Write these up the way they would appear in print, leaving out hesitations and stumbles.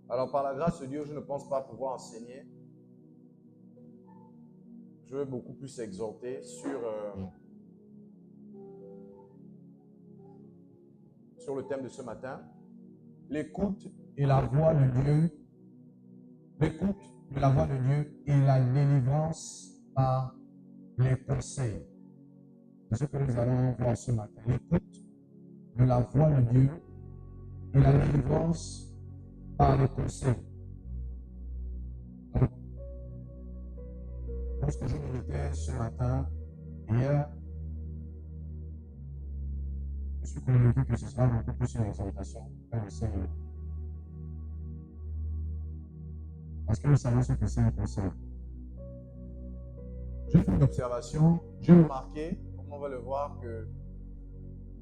Alors, par la grâce de Dieu, je ne pense pas pouvoir enseigner. Je veux beaucoup plus exhorter sur le thème de ce matin. L'écoute et la voix de Dieu. L'écoute de la voix de Dieu et la délivrance par les conseils. C'est ce que nous allons voir ce matin. L'écoute de la voix de Dieu et la délivrance par les conseils. Lorsque je méditais ce matin, hier, je suis convaincu que ce sera beaucoup plus une exhortation qu'un enseignement. Parce que nous savons ce que c'est un conseil. J'ai fait une observation, j'ai remarqué, comme on va le voir, que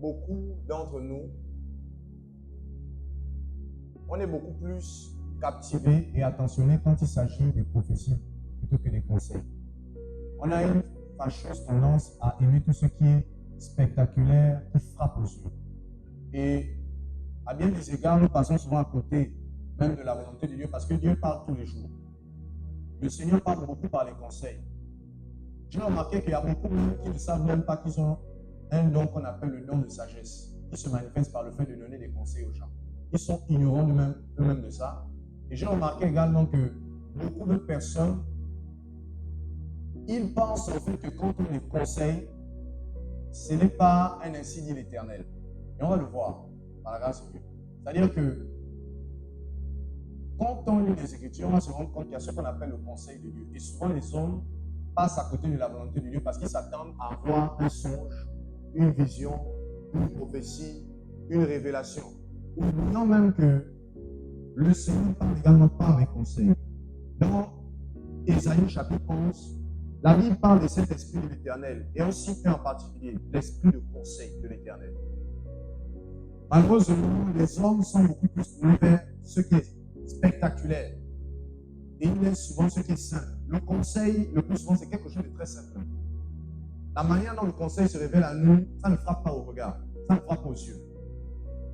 beaucoup d'entre nous, on est beaucoup plus captivés et attentionnés quand il s'agit de prophéties plutôt que des conseils. On a une fâcheuse tendance à aimer tout ce qui est spectaculaire, qui frappe aux yeux. Et à bien des égards, nous passons souvent à côté même de la volonté de Dieu parce que Dieu parle tous les jours. Le Seigneur parle beaucoup par les conseils. J'ai remarqué qu'il y a beaucoup de gens qui ne savent même pas qu'ils ont un don qu'on appelle le don de sagesse, qui se manifeste par le fait de donner des conseils aux gens. Ils sont ignorants eux-mêmes de ça. Et j'ai remarqué également que beaucoup de personnes, ils pensent en fait que quand on les conseille, ce n'est pas un ainsi dit l'Éternel. Et on va le voir par la grâce de Dieu. C'est-à-dire que quand on lit les Écritures, on va se rendre compte qu'il y a ce qu'on appelle le conseil de Dieu. Et souvent les hommes passent à côté de la volonté de Dieu parce qu'ils s'attendent à avoir un songe, une vision, une prophétie, une révélation. Oubliant même que le Seigneur parle également par les conseils. Dans Ésaïe chapitre 11, la Bible parle de cet esprit de l'Éternel et aussi en particulier l'esprit de conseil de l'Éternel. Malheureusement, les hommes sont beaucoup plus tournés vers ce qui est spectaculaire et ils laissent souvent ce qui est simple. Le conseil, le plus souvent, c'est quelque chose de très simple. La manière dont le conseil se révèle à nous, ça ne frappe pas au regard, ça ne frappe pas aux yeux.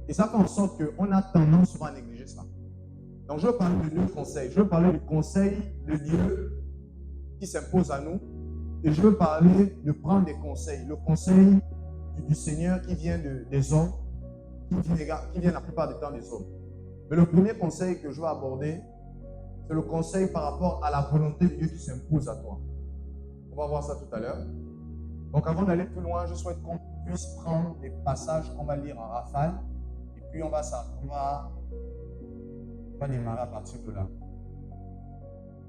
Et ça fait en sorte qu'on a tendance souvent à négliger ça. Donc je veux parler de deux conseils. Je veux parler du conseil de Dieu qui s'impose à nous. Et je veux parler de prendre des conseils. Le conseil du Seigneur qui vient des hommes, qui vient la plupart du temps des hommes. Mais le premier conseil que je veux aborder, c'est le conseil par rapport à la volonté de Dieu qui s'impose à toi. On va voir ça tout à l'heure. Donc avant d'aller plus loin, je souhaite qu'on puisse prendre des passages qu'on va lire en rafale. Et puis on va démarrer à partir de là.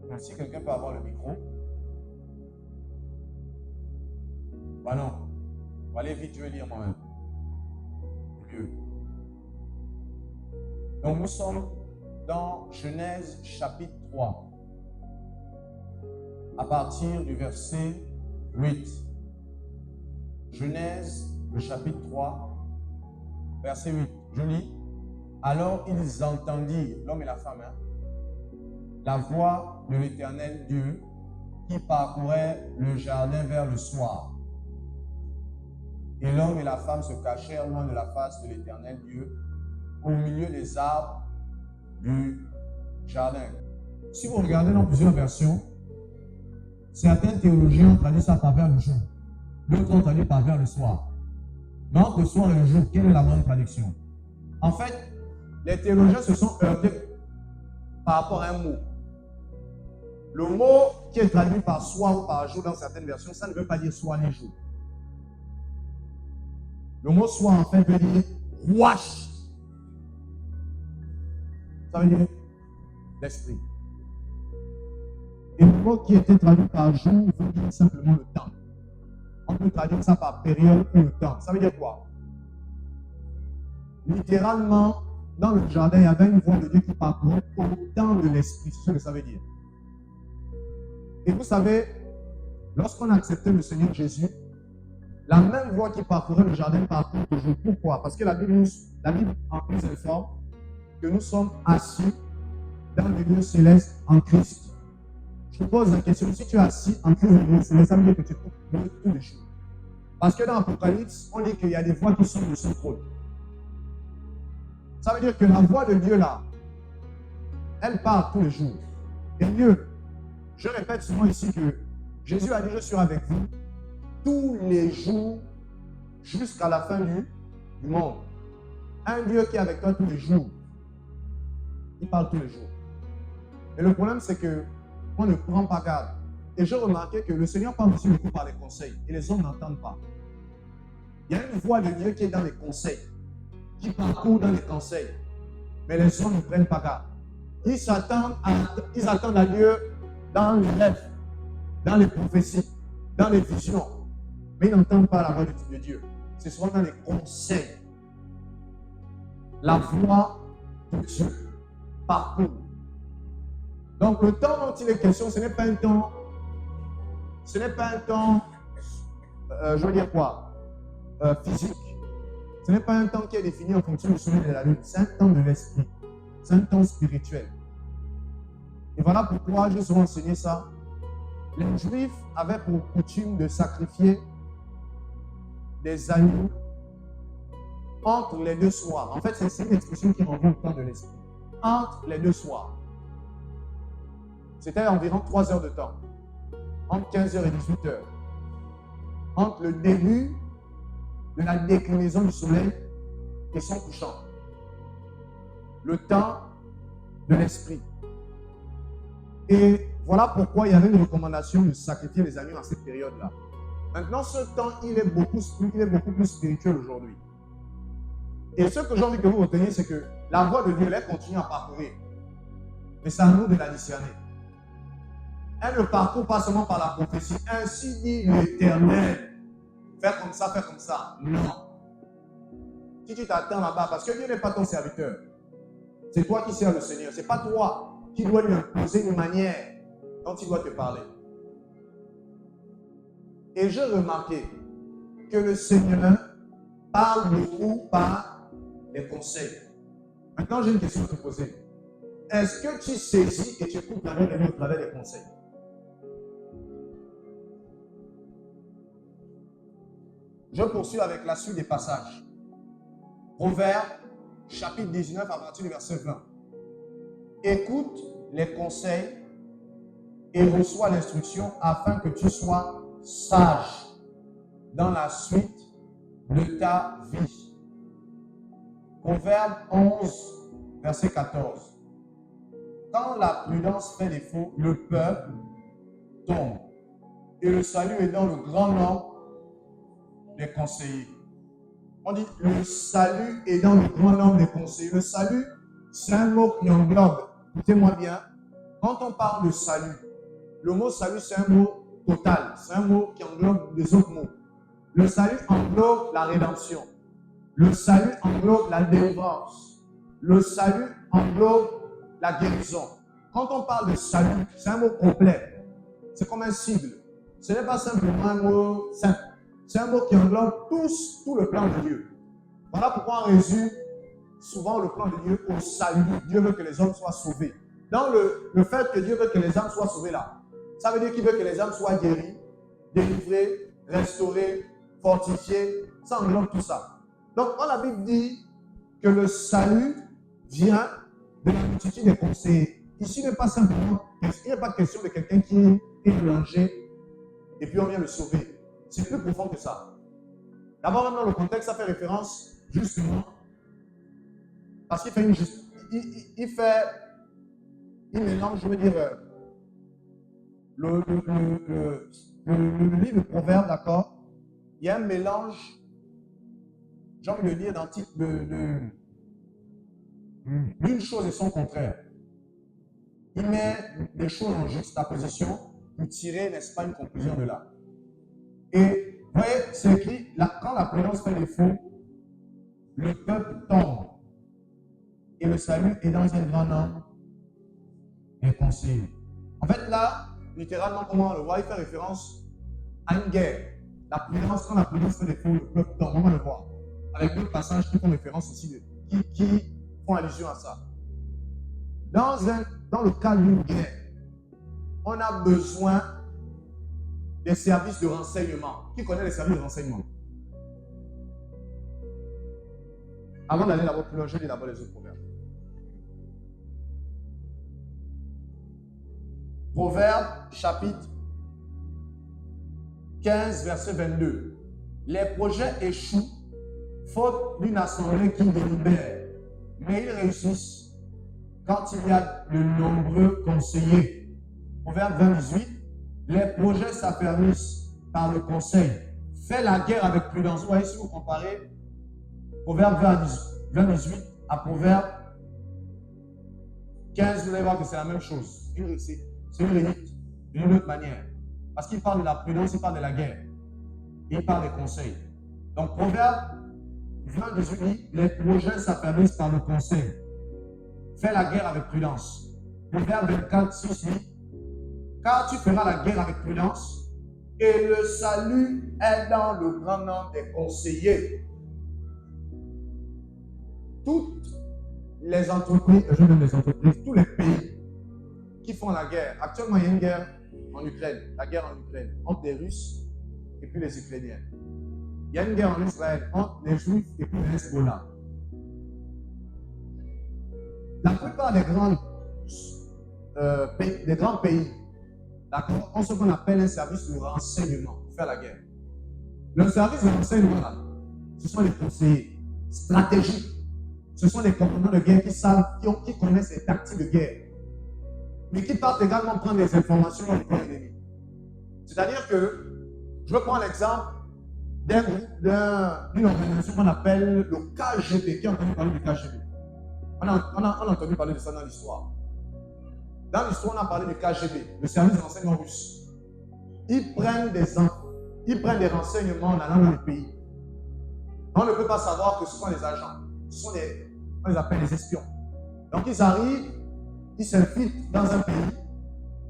Donc si quelqu'un peut avoir le micro. Bah non. On va aller vite, je vais lire moi-même. Mieux. Donc nous sommes dans Genèse chapitre 3. À partir du verset 8. Genèse, le chapitre 3, verset 8. Je lis. Alors ils entendirent, l'homme et la femme, la voix de l'Éternel Dieu qui parcourait le jardin vers le soir. Et l'homme et la femme se cachèrent loin de la face de l'Éternel Dieu, au milieu des arbres du jardin. Si vous regardez dans plusieurs versions, certains théologiens ont traduit ça par vers le jour. D'autres ont traduit par vers le soir. Mais entre le soir et le jour, quelle est la bonne traduction? En fait, les théologiens se sont heurtés par rapport à un mot. Le mot qui est traduit par soir ou par jour dans certaines versions, ça ne veut pas dire soir ni jour. Le mot soir, en fait, veut dire rouache. Ça veut dire l'esprit. Et le mot qui était traduit par jour veut dire simplement le temps. On peut traduire ça par période ou le temps. Ça veut dire quoi? Littéralement, dans le jardin, il y avait une voix de Dieu qui parcourait au temps de l'esprit. C'est ce que ça veut dire. Et vous savez, lorsqu'on a accepté le Seigneur Jésus, la même voix qui parcourait le jardin parcourt toujours. Pourquoi? Parce que la Bible nous informe que nous sommes assis dans le lieu céleste en Christ. Je te pose la question, si tu es assis en Christ dans le lieu céleste, ça veut dire que tu es tous les jours. Parce que dans l'Apocalypse, on dit qu'il y a des voix qui sont de son trône. Ça veut dire que la voix de Dieu là, elle part tous les jours. Et mieux, je répète souvent ici que Jésus a dit, je serai avec vous tous les jours jusqu'à la fin du monde. Un Dieu qui est avec toi tous les jours, il parle tous les jours. Et le problème, c'est qu'on ne prend pas garde. Et j'ai remarqué que le Seigneur parle aussi beaucoup par les conseils. Et les hommes n'entendent pas. Il y a une voix de Dieu qui est dans les conseils, qui parcourt dans les conseils. Mais les hommes ne prennent pas garde. Ils attendent à Dieu dans les rêves, dans les prophéties, dans les visions. Mais ils n'entendent pas la voix de Dieu. C'est souvent dans les conseils. La voix de Dieu parcourt. Donc le temps dont il est question, ce n'est pas un temps, je veux dire quoi, physique. Ce n'est pas un temps qui est défini en fonction du soleil et de la lune. C'est un temps de l'esprit. C'est un temps spirituel. Et voilà pourquoi je vous ai enseigné ça. Les Juifs avaient pour coutume de sacrifier des agneaux entre les deux soirs. En fait, c'est une expression qui renvoie au temps de l'esprit. Entre les deux soirs. C'était environ 3 heures de temps. Entre 15h et 18h. Entre le début de la déclinaison du soleil et son couchant. Le temps de l'esprit. Et voilà pourquoi il y avait une recommandation de sacrifier les agneaux à cette période-là. Maintenant, ce temps, il est beaucoup plus spirituel aujourd'hui. Et ce que j'ai envie que vous reteniez, c'est que la voix de Dieu, elle continue à parcourir. Mais c'est à nous de la discerner. Elle ne parcourt pas seulement par la prophétie. Ainsi dit l'Éternel. Faire comme ça, faire comme ça. Non. Si tu t'attends là-bas, parce que Dieu n'est pas ton serviteur. C'est toi qui sers le Seigneur. Ce n'est pas toi qui dois lui imposer une manière dont il doit te parler. Et j'ai remarqué que le Seigneur parle beaucoup par les conseils. Maintenant, j'ai une question à te poser. Est-ce que tu saisis et tu écoutes la voix de Dieu au travers des conseils? Je poursuis avec la suite des passages. Proverbe, chapitre 19, à partir du verset 20. Écoute les conseils et reçois l'instruction afin que tu sois sage dans la suite de ta vie. Proverbe 11, verset 14. Quand la prudence fait défaut, le peuple tombe. Et le salut est dans le grand nombre des conseillers. On dit le salut est dans le grand nombre des conseillers. Le salut, c'est un mot qui englobe. Écoutez-moi bien. Quand on parle de salut, le mot salut, c'est un mot total. C'est un mot qui englobe les autres mots. Le salut englobe la rédemption. Le salut englobe la délivrance. Le salut englobe la guérison. Quand on parle de salut, c'est un mot complet. C'est comme un sigle. Ce n'est pas simplement un mot simple. C'est un mot qui englobe tout le plan de Dieu. Voilà pourquoi on résume souvent le plan de Dieu au salut. Dieu veut que les hommes soient sauvés. Dans le fait que Dieu veut que les âmes soient sauvées là, ça veut dire qu'il veut que les âmes soient guéries, délivrées, restaurées, fortifiées. Ça englobe tout ça. Donc, quand la Bible dit que le salut vient de la multitude des conseillers, ici, il n'est pas simplement, il n'est pas question de quelqu'un qui est mélangé et puis on vient le sauver. C'est plus profond que ça. D'abord, même dans le contexte, ça fait référence justement parce qu'il fait il mélange, je veux dire, le livre de Proverbes, d'accord? Il y a un mélange, j'ai envie de dire, d'une chose et son contraire. Il met des choses en juxtaposition pour tirer, n'est-ce pas, une conclusion de là. Et vous voyez, c'est écrit, quand la prudence fait défaut, le peuple tombe. Et le salut est dans un grand nombre des conseillers. En fait, là, littéralement, comment on le voit, il fait référence à une guerre. Quand la prudence fait défaut, le peuple tombe. On va le voir. Avec d'autres passages qui font référence aussi, qui font allusion à ça. Dans le cas d'une guerre, on a besoin des services de renseignement. Qui connaît les services de renseignement? Avant d'aller là-bas plus loin, je lis d'abord les autres proverbes. Proverbe chapitre 15, verset 22. Les projets échouent, faute d'une assemblée qui délibère, mais ils réussissent quand il y a de nombreux conseillers. Proverbe 20, 18. Les projets s'affermissent par le conseil. Fais la guerre avec prudence. Vous voyez, si vous comparez Proverbe 20, 18 à Proverbe 15, vous allez voir que c'est la même chose. C'est une rédite d'une autre manière. Parce qu'il parle de la prudence, il parle de la guerre. Et il parle des conseils. Donc, Proverbe 20, 18 dit, les projets s'affermissent par le conseil. Fais la guerre avec prudence. Proverbe 24, 6 dit, car tu feras la guerre avec prudence, et le salut est dans le grand nombre des conseillers. Toutes les entreprises, je donne les entreprises, tous les pays qui font la guerre. Actuellement, il y a une guerre en Ukraine, la guerre en Ukraine, entre les Russes et puis les Ukrainiens. Il y a une guerre en Israël entre les Juifs et puis les Hezbollah. La plupart des grands pays, ont ce qu'on appelle un service de renseignement pour faire la guerre. Le service de renseignement, là, ce sont les conseillers stratégiques. Ce sont les commandants de guerre qui savent, qui connaissent les tactiques de guerre, mais qui partent également prendre des informations dans le camp ennemi. C'est-à-dire que, je vais prendre l'exemple d'une organisation qu'on appelle le KGB. Qui a entendu parler du KGB? On a entendu parler de ça dans l'histoire. Dans l'histoire, on a parlé du KGB, le service de renseignement russe. Ils prennent des renseignements en allant dans les pays. On ne peut pas savoir que ce sont des agents. On les appelle les espions. Donc ils arrivent, ils s'infiltrent dans un pays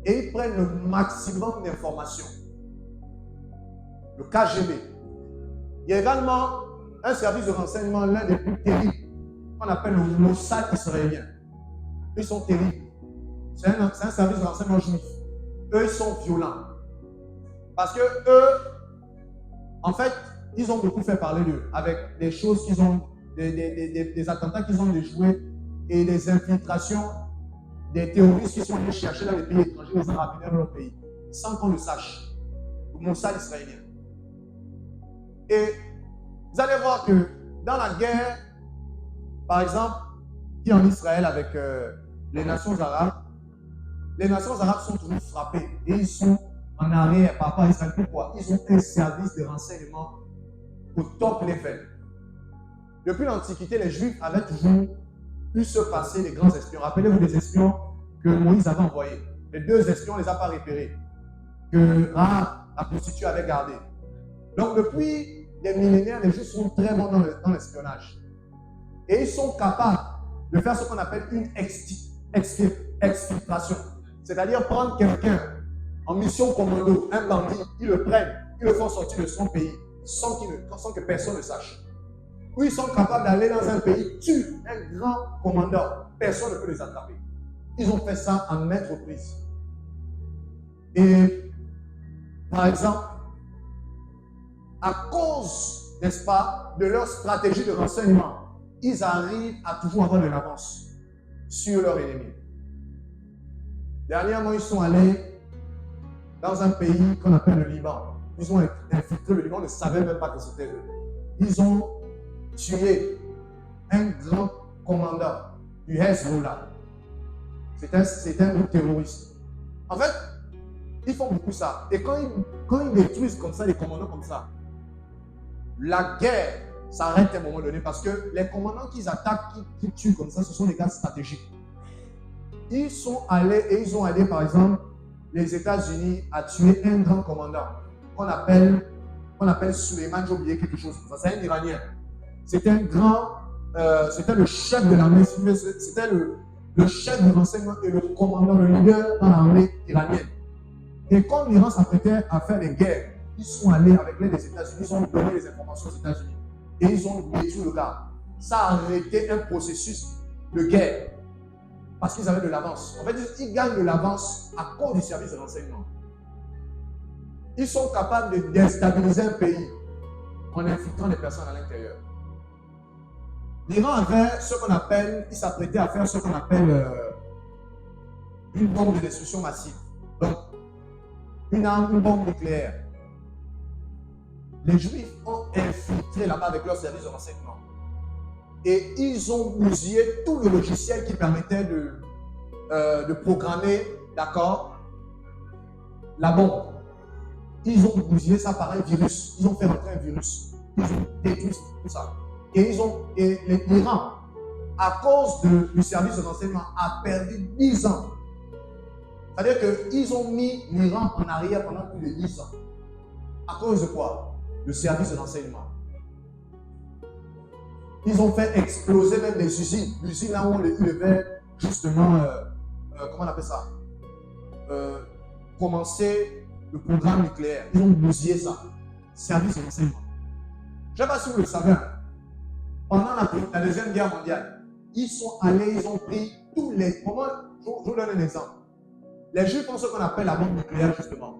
et ils prennent le maximum d'informations. Le KGB. Il y a également un service de renseignement, l'un des plus terribles, qu'on appelle le Mossad israélien. Ils sont terribles. C'est un service de renseignement juif. Eux, ils sont violents. Parce que eux, en fait, ils ont beaucoup fait parler d'eux avec des choses qu'ils ont, des attentats qu'ils ont déjoués et des infiltrations des terroristes qui sont allés chercher dans les pays étrangers, les ont ramenés dans leur pays, sans qu'on le sache. Le Mossad israélien. Et vous allez voir que dans la guerre, par exemple, qui est en Israël avec les nations arabes sont toujours frappées et ils sont en arrière par rapport à Israël. Pourquoi? Ils ont un service de renseignement au top level. Depuis l'Antiquité, les Juifs avaient toujours pu se passer les grands espions. Rappelez-vous des espions que Moïse avait envoyés. Les 2 espions, on ne les a pas repérés, que Rahab, la prostituée, avait gardé. Donc depuis des millénaires, les Juifs sont très bons dans l'espionnage. Et ils sont capables de faire ce qu'on appelle une exfiltration. C'est-à-dire prendre quelqu'un en mission commando, un bandit, ils le prennent, ils le font sortir de son pays sans que personne ne sache. Ou ils sont capables d'aller dans un pays, tuer un grand commandant, personne ne peut les attraper. Ils ont fait ça en maintes reprises. Et par exemple, à cause, n'est-ce pas, de leur stratégie de renseignement, ils arrivent à toujours avoir de l'avance sur leur ennemi. Dernièrement, ils sont allés dans un pays qu'on appelle le Liban. Ils ont infiltré le Liban, on ne savait même pas que c'était eux. Ils ont tué un grand commandant du Hezbollah. C'est un groupe terroriste. En fait, ils font beaucoup ça. Et quand ils détruisent comme ça, les commandants comme ça, la guerre s'arrête à un moment donné parce que les commandants qu'ils attaquent, qui tuent comme ça, ce sont des gars stratégiques. Ils sont allés, et ils ont aidé par exemple les États-Unis à tuer un grand commandant qu'on appelle Suleiman, j'ai oublié quelque chose comme ça, c'est un Iranien. C'était un grand, c'était le chef de l'armée, c'était le chef du renseignement et le commandant, le leader dans l'armée iranienne. Et comme l'Iran s'apprêtait à faire des guerres, ils sont allés avec l'aide des États-Unis, ils ont donné les informations aux États-Unis. Et ils ont détruit le gars. Ça a arrêté un processus de guerre. Parce qu'ils avaient de l'avance. En fait, ils gagnent de l'avance à cause du service de renseignement. Ils sont capables de déstabiliser un pays en infiltrant des personnes à l'intérieur. L'Iran avait ce qu'on appelle, il s'apprêtait à faire ce qu'on appelle une bombe de destruction massive. une arme, une bombe nucléaire. Les Juifs ont infiltré là-bas avec leur service de renseignement. Et ils ont bousillé tout le logiciel qui permettait de programmer, d'accord, la bombe. Ils ont bousillé ça par un virus. Ils ont fait rentrer un virus. Ils ont détruit tout ça. Et l'Iran, à cause du service de renseignement, a perdu 10 ans. C'est-à-dire qu'ils ont mis l'Iran en arrière pendant plus de 10 ans. À cause de quoi? Le service de renseignement. Ils ont fait exploser même les usines. L'usine là où on devait justement, comment on appelle ça? Commencer le programme nucléaire. Ils ont bousillé ça. Service de renseignement. Je ne sais pas si vous le savez. Pendant la Deuxième Guerre mondiale, ils sont allés, ils ont pris tous les... Je vous donne un exemple. Les Juifs ont ce qu'on appelle la bombe nucléaire, justement.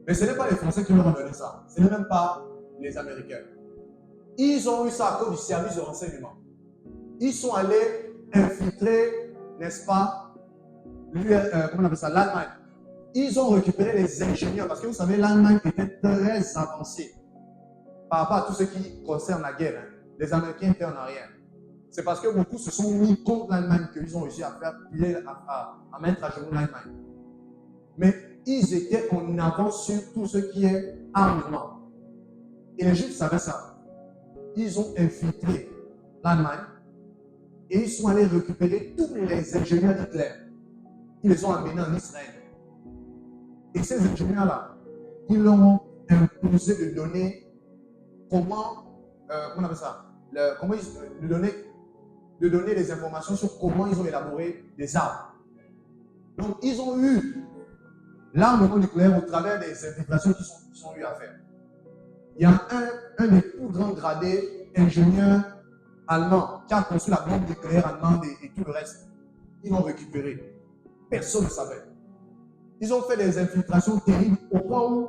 Mais ce n'est pas les Français qui leur ont donné ça. Ce n'est même pas les Américains. Ils ont eu ça à cause du service de renseignement. Ils sont allés infiltrer, n'est-ce pas, comment on appelle ça, l'Allemagne. Ils ont récupéré les ingénieurs, parce que vous savez, l'Allemagne était très avancée par rapport à tout ce qui concerne la guerre. Hein. Les Américains étaient en arrière. C'est parce que beaucoup se sont mis contre l'Allemagne qu'ils ont réussi à faire à mettre à genoux l'Allemagne. Mais ils étaient en avance sur tout ce qui est armement. Et les Juifs savaient ça. Ils ont infiltré l'Allemagne et ils sont allés récupérer tous les ingénieurs d'Hitler. Ils les ont amenés en Israël. Et ces ingénieurs-là, ils leur ont imposé de donner comment on appelle ça, de donner des informations sur comment ils ont élaboré des armes. Donc, ils ont eu l'armement nucléaire au travers des infiltrations qu'ils ont eu à faire. Il y a un des plus grands gradés ingénieurs allemands qui a conçu la bombe nucléaire allemande et tout le reste. Ils l'ont récupéré. Personne ne savait. Ils ont fait des infiltrations terribles au point où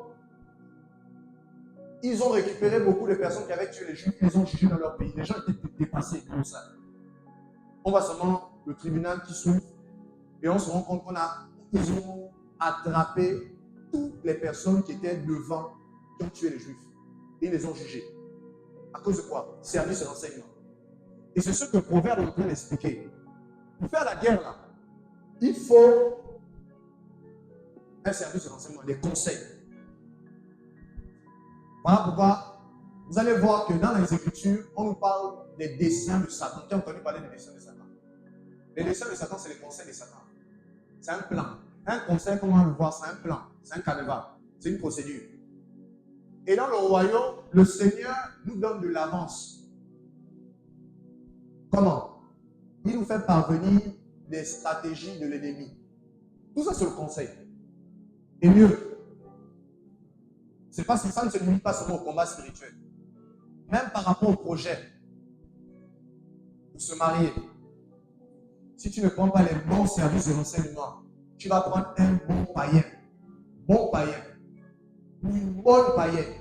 ils ont récupéré beaucoup de personnes qui avaient tué les Juifs, ils les ont jugés dans leur pays. Les gens étaient dépassés comme ça. On voit seulement le tribunal qui s'ouvre et on se rend compte qu'ils ont attrapé toutes les personnes qui étaient devant, qui ont tué les Juifs. Et ils les ont jugés. À cause de quoi? Service de renseignement. Et c'est ce que le Proverbe est en train d'expliquer. Pour faire la guerre, là, il faut un service de renseignement, des conseils. Voilà pourquoi vous allez voir que dans les Écritures, on nous parle des desseins de Satan. Qui a entendu parler des desseins de Satan? Les desseins de Satan, c'est les conseils de Satan. C'est un plan. Un conseil, comment on va le voir, c'est un plan. C'est un canevas. C'est une procédure. Et dans le royaume, le Seigneur nous donne de l'avance. Comment? Il nous fait parvenir des stratégies de l'ennemi. Tout ça, c'est le conseil. Et mieux, c'est pas si ça ne se limite pas seulement au combat spirituel. Même par rapport au projet pour se marier, si tu ne prends pas les bons services de renseignement, tu vas prendre un bon païen, ou une bonne païenne,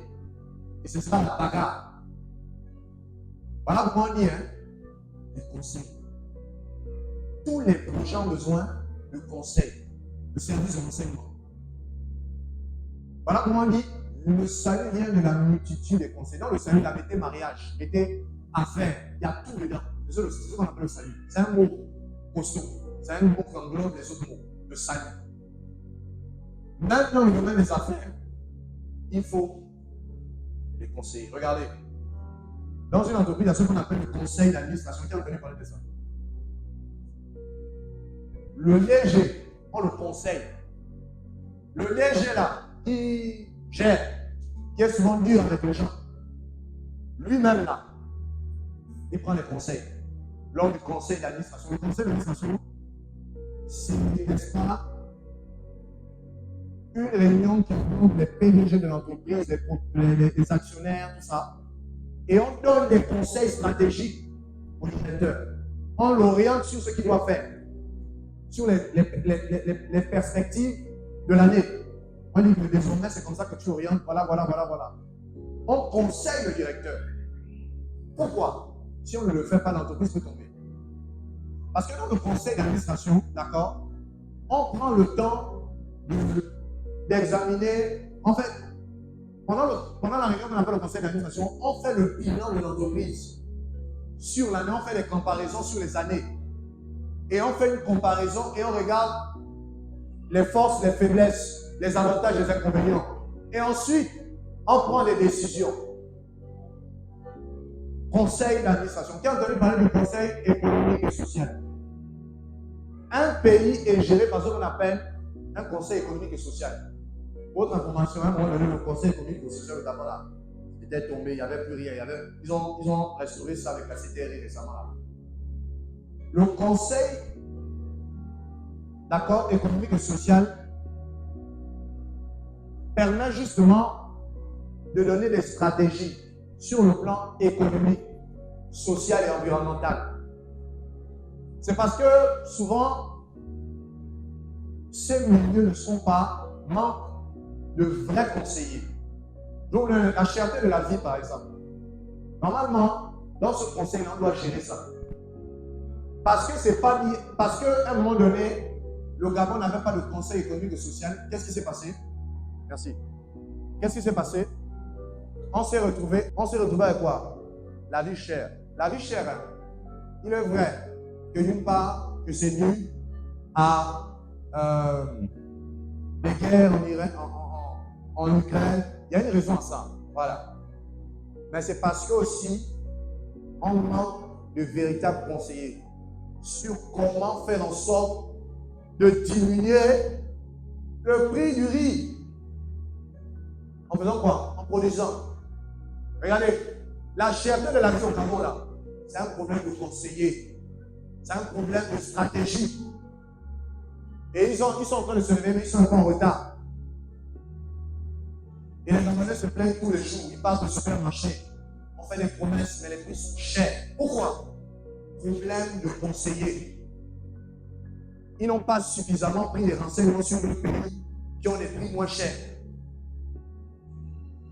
et ce sera la bagarre. Voilà comment on dit, hein? Les conseils. Tous les projets ont besoin de conseils, de services de renseignement. Voilà comment on dit, le salut vient de la multitude des conseils. Dans le salut, il y avait mariage, était affaire, il y a tout dedans. C'est ce qu'on appelle le salut. C'est un mot costaud. C'est un mot qui englobe les autres mots. Le salut. Même dans le domaine des affaires, il faut les conseils. Regardez. Dans une entreprise, il y a ce qu'on appelle le conseil d'administration. Qui a entendu parler de ça? Le léger, on le conseille. Le léger là, qui gère, qui est souvent dur avec les gens, lui-même là, il prend les conseils. Lors du conseil d'administration. Le conseil d'administration, c'est, n'est-ce pas, une réunion qui regroupe les PDG de l'entreprise, les actionnaires, tout ça. Et on donne des conseils stratégiques au directeur. On l'oriente sur ce qu'il doit faire, sur les perspectives de l'année. On dit que désormais, c'est comme ça que tu orientes. Voilà. On conseille le directeur. Pourquoi? Si on ne le fait pas, l'entreprise peut tomber. Parce que dans le conseil d'administration, d'accord, on prend le temps d'examiner, en fait, pendant la réunion qu'on appelle le conseil d'administration, on fait le bilan de l'entreprise. Sur l'année, on fait des comparaisons sur les années. Et on fait une comparaison et on regarde les forces, les faiblesses, les avantages, les inconvénients. Et ensuite, on prend des décisions. Conseil d'administration. Qui a entendu parler du conseil économique et social? Un pays est géré par ce qu'on appelle un conseil économique et social. Autre information, à un moment donné, le conseil économique et social, notamment là, était tombé, il n'y avait plus rien. Ils ont restauré ça avec la CTRI récemment. Là. Le conseil, d'accord, économique et social permet justement de donner des stratégies sur le plan économique, social et environnemental. C'est parce que souvent, ces milieux ne sont pas manquent de vrais conseillers. Donc la cherté de la vie, par exemple. Normalement, dans ce conseil, on doit gérer ça. Parce que c'est pas parce qu'à un moment donné, le Gabon n'avait pas de conseil économique et social. Qu'est-ce qui s'est passé? Merci. Qu'est-ce qui s'est passé? On s'est retrouvé avec quoi? La vie chère. La vie chère, hein? Il est vrai que d'une part, que c'est dû à les guerres en Ukraine. Il y a une raison à ça. Voilà. Mais c'est parce que aussi, on manque de véritables conseillers sur comment faire en sorte de diminuer le prix du riz. En faisant quoi? En produisant. Regardez, la cherté de la vie au Gabon, là, c'est un problème de conseiller. C'est un problème de stratégie. Et ils sont en train de se lever, mais ils sont encore en retard. Et les Gabonais se plaignent tous les jours. Ils passent au supermarché. On fait des promesses, mais les prix sont chers. Pourquoi? Problème de conseiller. Ils n'ont pas suffisamment pris des renseignements sur le pays qui ont des prix moins chers.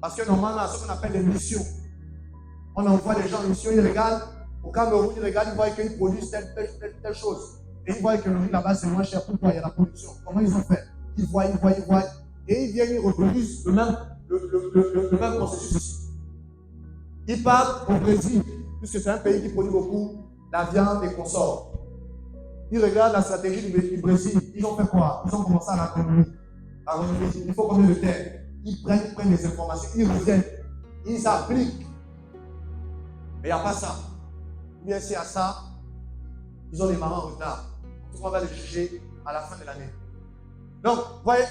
Parce que normalement, ce qu'on appelle des missions. On envoie des gens en mission, ils regardent. Au Cameroun, ils regardent, ils voient qu'ils produisent telle chose. Et ils voient que le riz là-bas, c'est moins cher. Pourquoi? Il y a la production. Comment ils ont fait? Ils voient. Et ils viennent, ils reproduisent le même processus ici. Ils partent au Brésil, puisque c'est un pays qui produit beaucoup la viande et consorts. Ils regardent la stratégie du Brésil. Ils ont fait quoi? Ils ont commencé à l'agronomie. Il faut combien de terre? Ils prennent des informations, ils reviennent, ils appliquent. Mais il n'y a pas ça. Bien c'est à ça, ils ont des mamans en retard. On va les juger à la fin de l'année. Donc, vous voyez,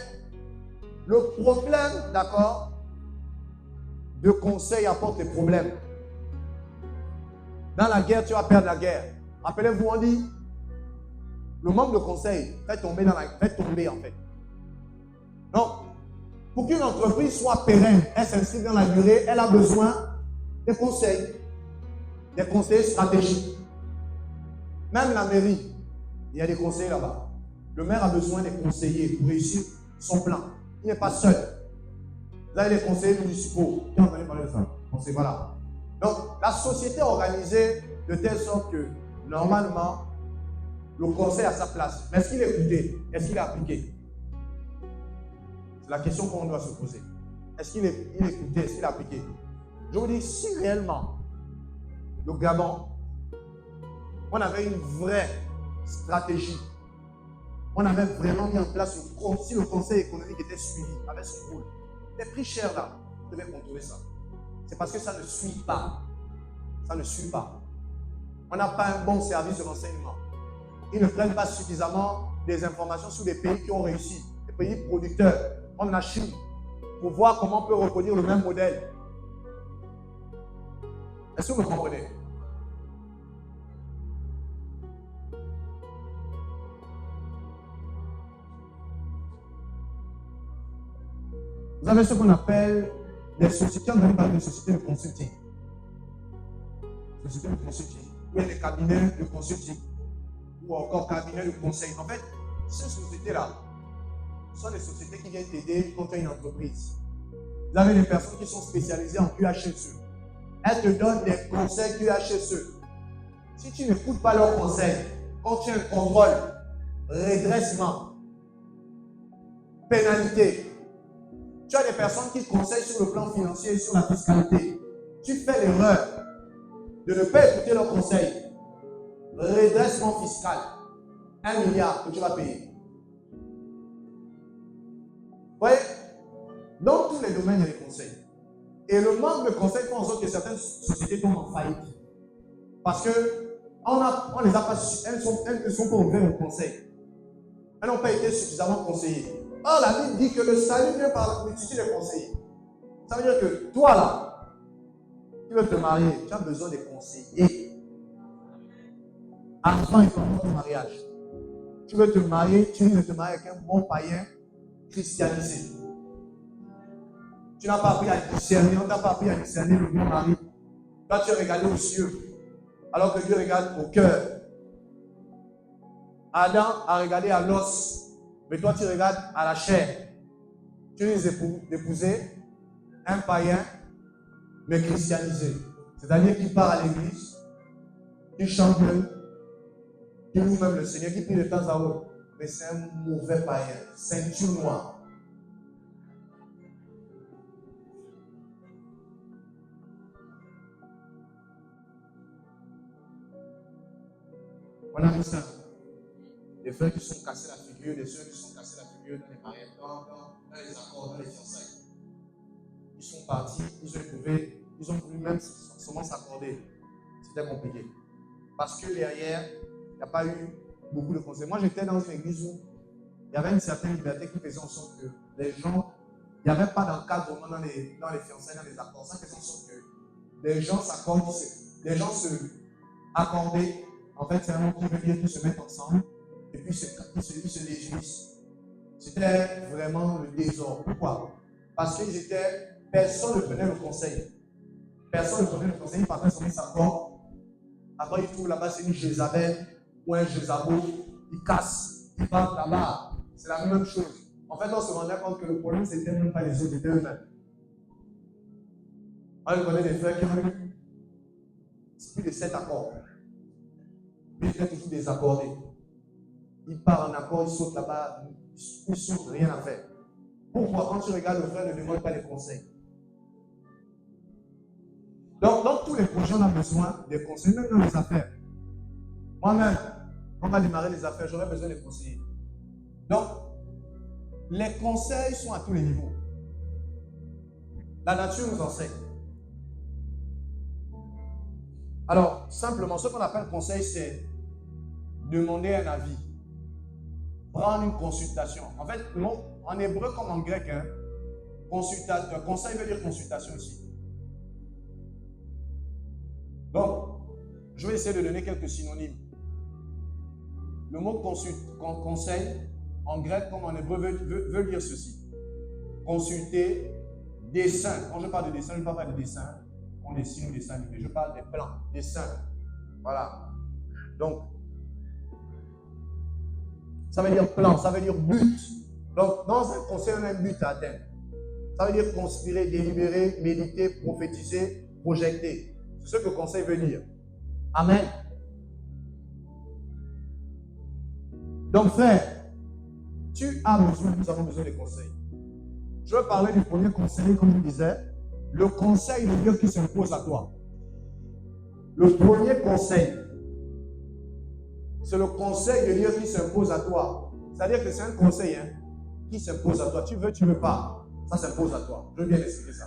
le problème, d'accord, de conseil apporte des problèmes. Dans la guerre, tu vas perdre la guerre. Rappelez-vous, on dit, le manque de conseil fait tomber en fait. Donc, pour qu'une entreprise soit pérenne, elle s'inscrit dans la durée, elle a besoin des conseils stratégiques. Même la mairie, il y a des conseillers là-bas. Le maire a besoin des conseillers pour réussir son plan. Il n'est pas seul. Vous avez des conseillers municipaux. Qui ont entendu parler de ça? Voilà. Donc, la société est organisée de telle sorte que, normalement, le conseil a sa place. Mais est-ce qu'il est écouté? Est-ce qu'il est appliqué? C'est la question qu'on doit se poser. Est-ce qu'il est écouté? Est-ce qu'il est appliqué? Je vous dis, si réellement, le Gabon, on avait une vraie stratégie, on avait vraiment mis en place, si le conseil économique était suivi, avec son rôle, les prix chers là, on devait contrôler ça. C'est parce que ça ne suit pas. Ça ne suit pas. On n'a pas un bon service de renseignement. Ils ne prennent pas suffisamment des informations sur des pays qui ont réussi, des pays producteurs, comme la Chine, pour voir comment on peut reproduire le même modèle. Est-ce que vous me comprenez? Vous avez ce qu'on appelle des sociétés, on va parler de sociétés de consulting. Sociétés de consulting. Ou des cabinets de consulting. Ou encore cabinets de conseil. En fait, ces sociétés-là sont des sociétés qui viennent t'aider quand tu as une entreprise. Vous avez des personnes qui sont spécialisées en QHSE. Elles te donnent des conseils QHSE. Si tu n'écoutes pas leurs conseils, quand tu as un contrôle, redressement, pénalité, Tu as des personnes qui te conseillent sur le plan financier et sur la fiscalité. Tu fais l'erreur de ne pas écouter leurs conseils. Redressement fiscal, 1 milliard que tu vas payer. Vous voyez, dans tous les domaines, il y a des conseils. Et le manque de conseils fait en sorte que certaines sociétés tombent en faillite. Parce que on les a pas, elles ne sont pas ouvertes au conseil. Elles n'ont pas été suffisamment conseillées. Or, la Bible dit que le salut vient par la multitude des conseillers. Ça veut dire que toi là, tu veux te marier, tu as besoin de conseillers. Avant et pendant ton mariage. Tu veux te marier, tu veux te marier avec un bon païen christianisé. Tu n'as pas appris à discerner, on n'a pas appris à discerner le bon mari. Toi, tu es regardé aux cieux, alors que Dieu regarde au cœur. Adam a regardé à l'os, mais toi, tu regardes à la chair. Tu es d'épouser un païen, mais christianisé. C'est-à-dire qu'il part à l'église, qui chante, qui loue même le Seigneur, qui prie de temps à autre. Mais c'est un mauvais païen, ceinture noire. On a vu ça. Des frères qui sont cassés la figure, des soeurs qui sont cassés la figure dans les mariages, dans les accords, dans les fiançailles. Ils sont partis, ils ont voulu même seulement s'accorder. C'était compliqué. Parce que derrière, il n'y a pas eu beaucoup de conseils. Moi, j'étais dans une église où il y avait une certaine liberté qui faisait en sorte que les gens, il n'y avait pas d'encadrement dans les fiançailles, dans les accords. Ça faisait en sorte que les gens s'accordent, les gens se accordaient. En fait, c'est un mot qui veut dire qu'ils se mettent ensemble et puis ils se désunissent. C'était vraiment le désordre. Pourquoi? Parce qu'ils étaient, personne ne prenait le conseil. Personne ne prenait le conseil, ils partaient sur les accords. Après, ils trouvent là-bas, c'est une Jézabel ou un Jézabo. Ils cassent, ils partent là-bas. C'est la même chose. En fait, on se rendait compte que le problème, c'était même pas les autres, c'était eux-mêmes. On connaît des frères qui ont eu plus de 7 accords. Mais il y a toujours désaccordé. Il part en accord, il saute là-bas, il saute, rien à faire. Pourquoi? Quand tu regardes le frère, ne demande pas les conseils. Donc, dans tous les projets, on a besoin des conseils, même dans les affaires. Moi-même, on va démarrer les affaires, j'aurais besoin des conseillers. Donc, les conseils sont à tous les niveaux. La nature nous enseigne. Alors, simplement, ce qu'on appelle conseil, c'est demander un avis, prendre une consultation. En fait, en hébreu comme en grec, conseil veut dire consultation ici. Donc, je vais essayer de donner quelques synonymes. Le mot conseil, en grec comme en hébreu, veut dire ceci. Consulter, dessin. Quand je parle de dessin, je ne parle pas de dessin. On dessine ou dessin, mais je parle des plans, dessin. Voilà. Donc, ça veut dire plan, ça veut dire but. Donc, dans un conseil, on a un but à atteindre. Ça veut dire conspirer, délibérer, méditer, prophétiser, projeter. C'est ce que conseil veut dire. Amen. Donc, frère, tu as besoin, nous avons besoin de conseils. Je veux parler du premier conseil, comme je disais, le conseil de Dieu qui s'impose à toi. Le premier conseil, c'est le conseil de Dieu qui s'impose à toi. C'est-à-dire que c'est un conseil qui s'impose à toi. Tu veux, tu ne veux pas. Ça s'impose à toi. Je veux bien expliquer ça.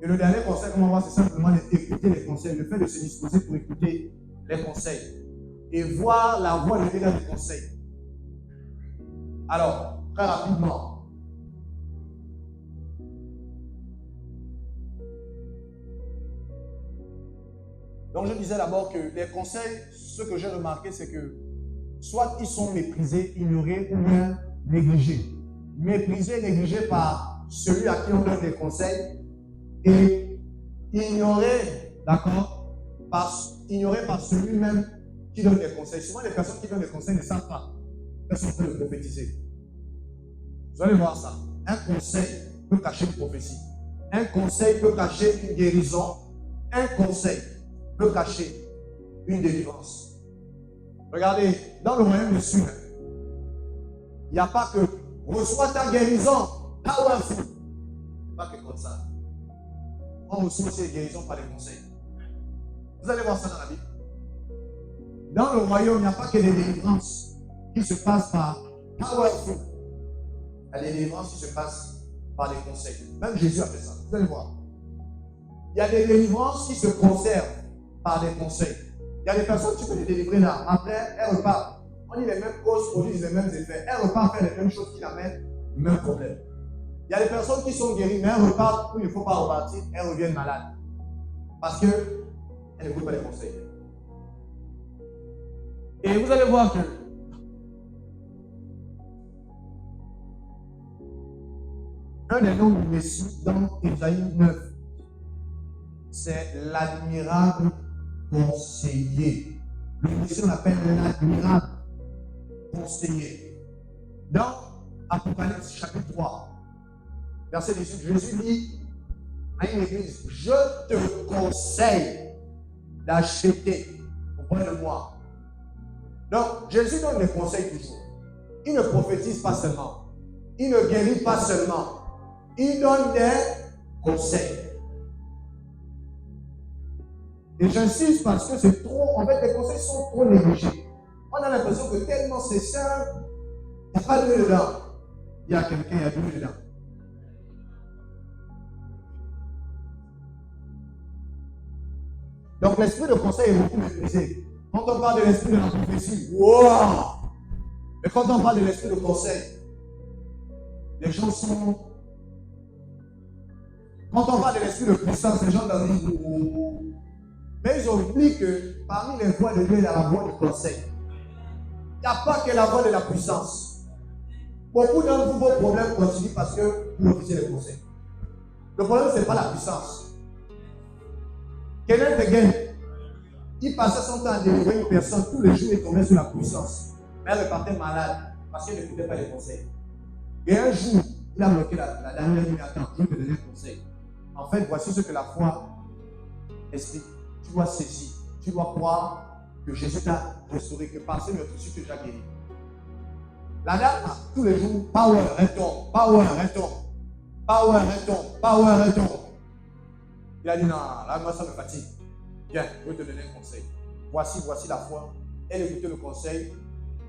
Et le dernier conseil qu'on va voir, c'est simplement d'écouter les conseils. Le fait de se disposer pour écouter les conseils. Et voir la voie de Dieu dans les conseils. Alors, très rapidement. Donc je disais d'abord que les conseils, ce que j'ai remarqué, c'est que soit ils sont méprisés, ignorés ou bien négligés. Méprisés, négligés par celui à qui on donne des conseils et ignorés, d'accord, ignorés par celui-même qui donne des conseils. Souvent les personnes qui donnent des conseils ne savent pas qu'elles sont en train de prophétiser. Vous allez voir ça. Un conseil peut cacher une prophétie. Un conseil peut cacher une guérison. Un conseil peut cacher une délivrance. Regardez, dans le royaume du Sud, il n'y a pas que reçois ta guérison. powerful. Pas que comme ça. On reçoit aussi les guérisons par les conseils. Vous allez voir ça dans la Bible. Dans le royaume, il n'y a pas que des délivrances qui se passent par powerful. Il y a des délivrances qui se passent par les conseils. Même Jésus a fait ça. Vous allez voir. Il y a des délivrances qui se conservent par des conseils. Il y a des personnes, tu peux les délivrer là. Après, elles repartent. On dit les mêmes causes produisent les mêmes effets. Elles repartent faire les mêmes choses qui l'amènent le même problème. Il y a des personnes qui sont guéries, mais elles repartent où il ne faut pas repartir. Elles reviennent malades. Parce qu'elles n'écoutent pas les conseils. Et vous allez voir que un des noms du Messie dans Ésaïe 9, c'est l'admirable conseiller. Le Messie, on l'appelle l'admirable conseiller. Dans Apocalypse chapitre 3, verset 18, Jésus dit à une église, je te conseille d'acheter auprès de moi. Donc, Jésus donne des conseils toujours. Il ne prophétise pas seulement. Il ne guérit pas seulement. Il donne des conseils. Et j'insiste parce que c'est trop, en fait, les conseils sont trop négligés. On a l'impression que tellement c'est simple, il n'y a pas de dedans. Il y a quelqu'un, il y a de dedans. Donc l'esprit de conseil est beaucoup méprisé. Quand on parle de l'esprit de la prophétie, wow! Mais quand on parle de l'esprit de conseil, les gens sont... Quand on parle de l'esprit de puissance, les gens disent wow. Mais ils oublient que parmi les voies de Dieu, il y a la voie du conseil. Il n'y a pas que la voie de la puissance. Beaucoup d'entre vous, vos problèmes continuent parce que vous refusez les conseils. Le problème, ce n'est pas la puissance. Kenneth Hagin, il passait son temps à délivrer une personne. Tous les jours, il tombait sur la puissance. Mais elle repartait malade parce qu'elle n'écoutait pas les conseils. Et un jour, il a bloqué la dernière ligne. Attends, je vais te donner un conseil. En fait, voici ce que la foi explique. Tu dois saisir, tu dois croire que Jésus t'a restauré, que par ses meurtrissures tu t'as guéri. La dame, tous les jours, power, retombe, power, retombe, power, retombe, power, retombe. Il a dit non, là, moi ça me fatigue. Viens, je vais te donner un conseil. Voici la foi. Elle écoutait le conseil,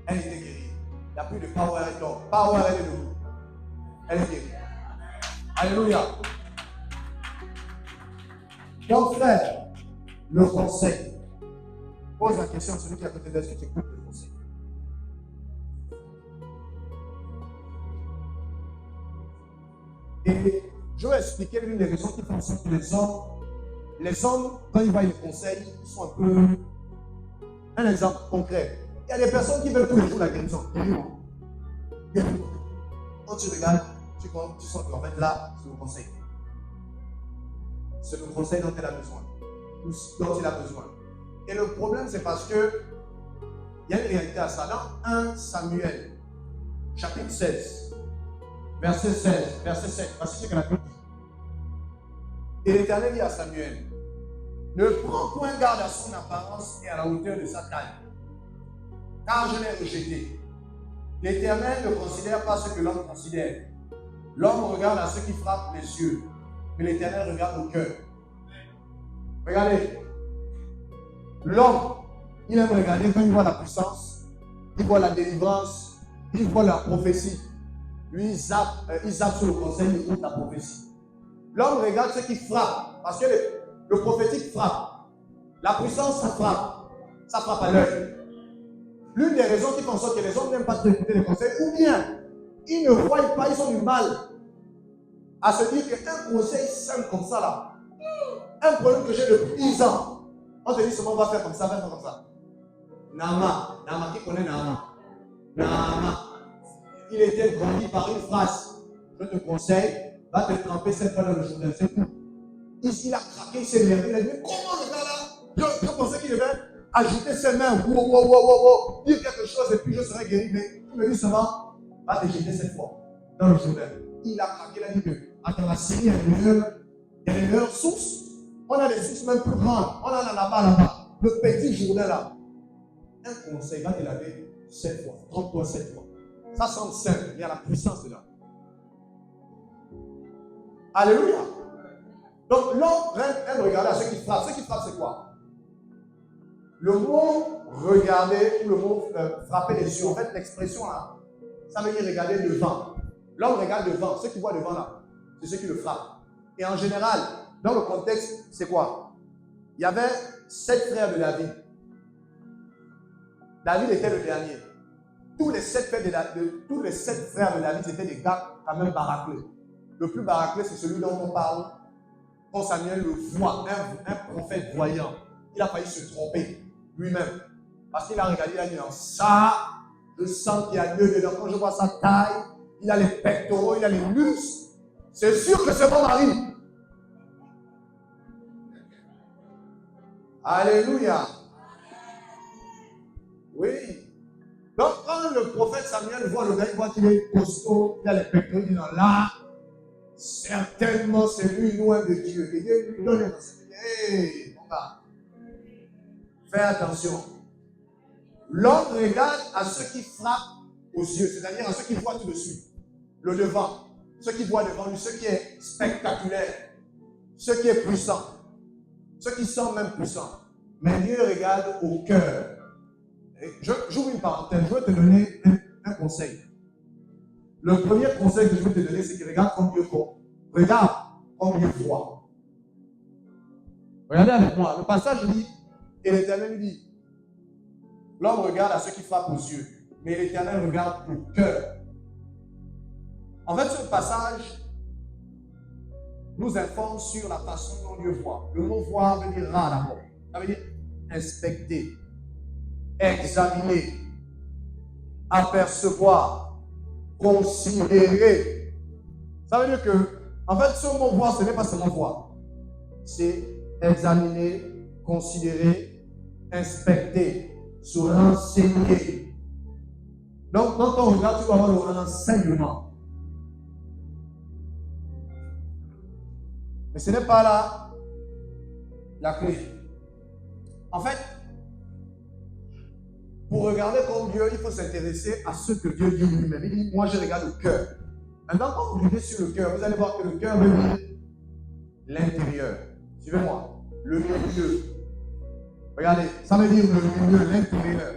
elle était guérie. Il n'y a plus de power, retombe. Power, elle est debout. Elle est guérie. Alléluia. Donc, frère, le conseil. Pose la question à celui qui est à côté d'elle, est-ce que tu écoutes le conseil? Et je vais expliquer l'une des raisons qui font en sorte que les hommes, quand ils voient les conseils, ils sont un peu... Un exemple concret. Il y a des personnes qui veulent tous les jours la guérison. Quand tu regardes, tu sens qu'en fait là, c'est le conseil. C'est le conseil dont elle a besoin. Dont il a besoin. Et le problème, c'est parce que il y a une réalité à ça. Dans 1 Samuel, chapitre 16, verset 16, verset 7, voici ce que la Bible dit. Et l'Éternel dit à Samuel, ne prends point garde à son apparence et à la hauteur de sa taille, car je l'ai rejeté. L'Éternel ne considère pas ce que l'homme considère. L'homme regarde à ceux qui frappent les yeux, mais l'Éternel regarde au cœur. Regardez, l'homme, il aime regarder quand il voit la puissance, il voit la délivrance, il voit la prophétie. Lui, il zappe sur le conseil, il écoute la prophétie. L'homme regarde ceux qui frappent, parce que le prophétique frappe. La puissance, ça frappe à l'œil. L'une des raisons qui font en sorte que les hommes n'aiment pas trop écouter les conseils, ou bien, ils ne voient pas, ils ont du mal à se dire qu'un conseil simple comme ça là, un problème que j'ai depuis 10 ans, on te dit seulement on va faire comme ça, faire comme ça. Nama, qui connaît Nama? Nama, il était grandi par une phrase. Je te conseille, va te tremper cette fois dans le Jourdain, c'est tout. Ici, il a craqué, il s'est levé, il a dit, mais comment le gars là? Je pensais qu'il devait ajouter ses mains, dire quelque chose et puis je serai guéri. Mais il me dit seulement, va te jeter cette fois dans le Jourdain. Il a craqué, il a dit que, attends, la Syrie, il y a des meilleures sources. On a des sources même plus grandes. On en a là-bas. Le petit Jourdain là. Un conseil, va te laver 7 fois. 30 fois, 7 fois. Ça semble simple, il y a la puissance dedans. Alléluia. Donc l'homme aime regarder à ceux qui frappent. Ceux qui frappent, c'est quoi? Le mot regarder ou le mot frapper les yeux, en fait, l'expression là, ça veut dire regarder devant. L'homme regarde devant. Ceux qui voient devant là, c'est ceux qui le frappent. Et en général, dans le contexte, c'est quoi? Il y avait 7 frères de David. David était le dernier. Tous les 7 frères de David étaient des gars quand même baraquelés. Le plus baraquelé, c'est celui dont on parle quand Samuel le voit, un prophète voyant. Il a failli se tromper lui-même. Parce qu'il a regardé, il a dit, non, ça, je sens qu'il y a Dieu dedans. Quand je vois sa taille, il a les pectoraux, il a les muscles. C'est sûr que c'est mon mari. Alléluia. Oui. Donc, quand le prophète Samuel voit le gars, il voit qu'il est costaud, il a les pectoraux, il dit, non, là, certainement, c'est lui loin de Dieu. Et Dieu lui donne un enseignement. Hé, mon gars, fais attention. L'homme regarde à ceux qui frappent aux yeux, c'est-à-dire à ceux qui voient tout de suite. Le devant. Ce qui voit devant lui, ce qui est spectaculaire, ce qui est puissant, ce qui semble même puissant. Mais Dieu regarde au cœur. J'ouvre une parenthèse, je vais te donner un conseil. Le premier conseil que je vais te donner, c'est que regarde comme Dieu voit. Regarde comme Dieu voit. Regardez avec moi, le passage dit, et l'Éternel dit, l'homme regarde à ceux qui frappent aux yeux, mais l'Éternel regarde au cœur. En fait, ce passage nous informe sur la façon dont Dieu voit. Le mot voir veut dire rare d'abord. Ça veut dire inspecter, examiner, apercevoir, considérer. Ça veut dire que, en fait, ce mot voir, ce n'est pas seulement voir. C'est examiner, considérer, inspecter, se renseigner. Donc, quand on regarde, tu vas avoir le renseignement. Mais ce n'est pas là la clé. En fait, pour regarder comme Dieu, il faut s'intéresser à ce que Dieu dit lui-même. Il dit, moi je regarde le cœur. Maintenant, quand vous regardez sur le cœur, vous allez voir que le cœur veut dire l'intérieur. Suivez-moi. Le milieu. Regardez, ça veut dire le milieu, l'intérieur,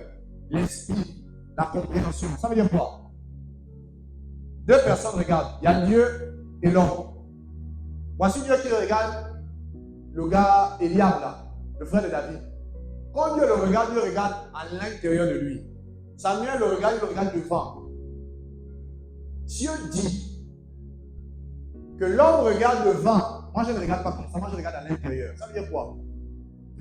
l'esprit, la compréhension. Ça veut dire quoi? Deux personnes regardent. Il y a Dieu et l'homme. Voici Dieu qui regarde le gars Eliab là, le frère de David. Quand Dieu le regarde, Dieu regarde à l'intérieur de lui. Samuel le regarde, il le regarde devant. Dieu dit que l'homme regarde devant. Moi, je ne regarde pas comme ça, moi, je regarde à l'intérieur. Ça veut dire quoi?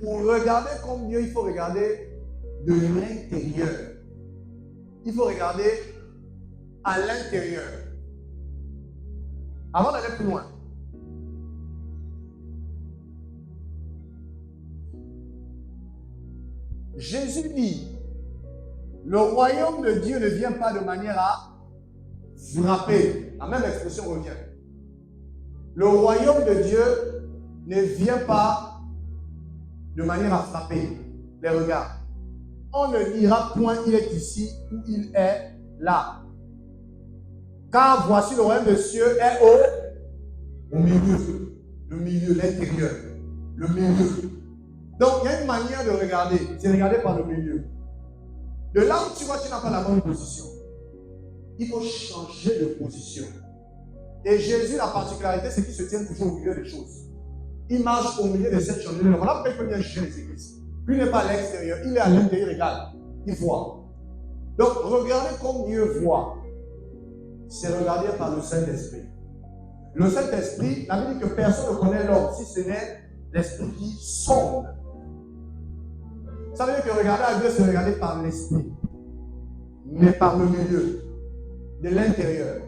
Pour regarder comme Dieu, il faut regarder de l'intérieur. Il faut regarder à l'intérieur. Avant d'aller plus loin, Jésus dit, le royaume de Dieu ne vient pas de manière à frapper. La même expression revient. Le royaume de Dieu ne vient pas de manière à frapper les regards. On ne dira point il est ici ou il est là. Car voici le royaume des cieux est au milieu. Le milieu, l'intérieur. Le milieu. Donc, il y a une manière de regarder. C'est regarder par le milieu. De là où tu vois que tu n'as pas la bonne position, il faut changer de position. Et Jésus, la particularité, c'est qu'il se tient toujours au milieu des choses. Il marche au milieu de cette chose. Voilà pourquoi il faut bien juger les églises. Lui n'est pas à l'extérieur, il est à l'intérieur, regarde. Il voit. Donc, regarder comme Dieu voit, c'est regarder par le Saint-Esprit. Le Saint-Esprit, la Bible dit que personne ne connaît l'homme si ce n'est l'Esprit qui sonde. Ça veut dire que regarder à Dieu, c'est regarder par l'Esprit, mais par le milieu, de l'intérieur.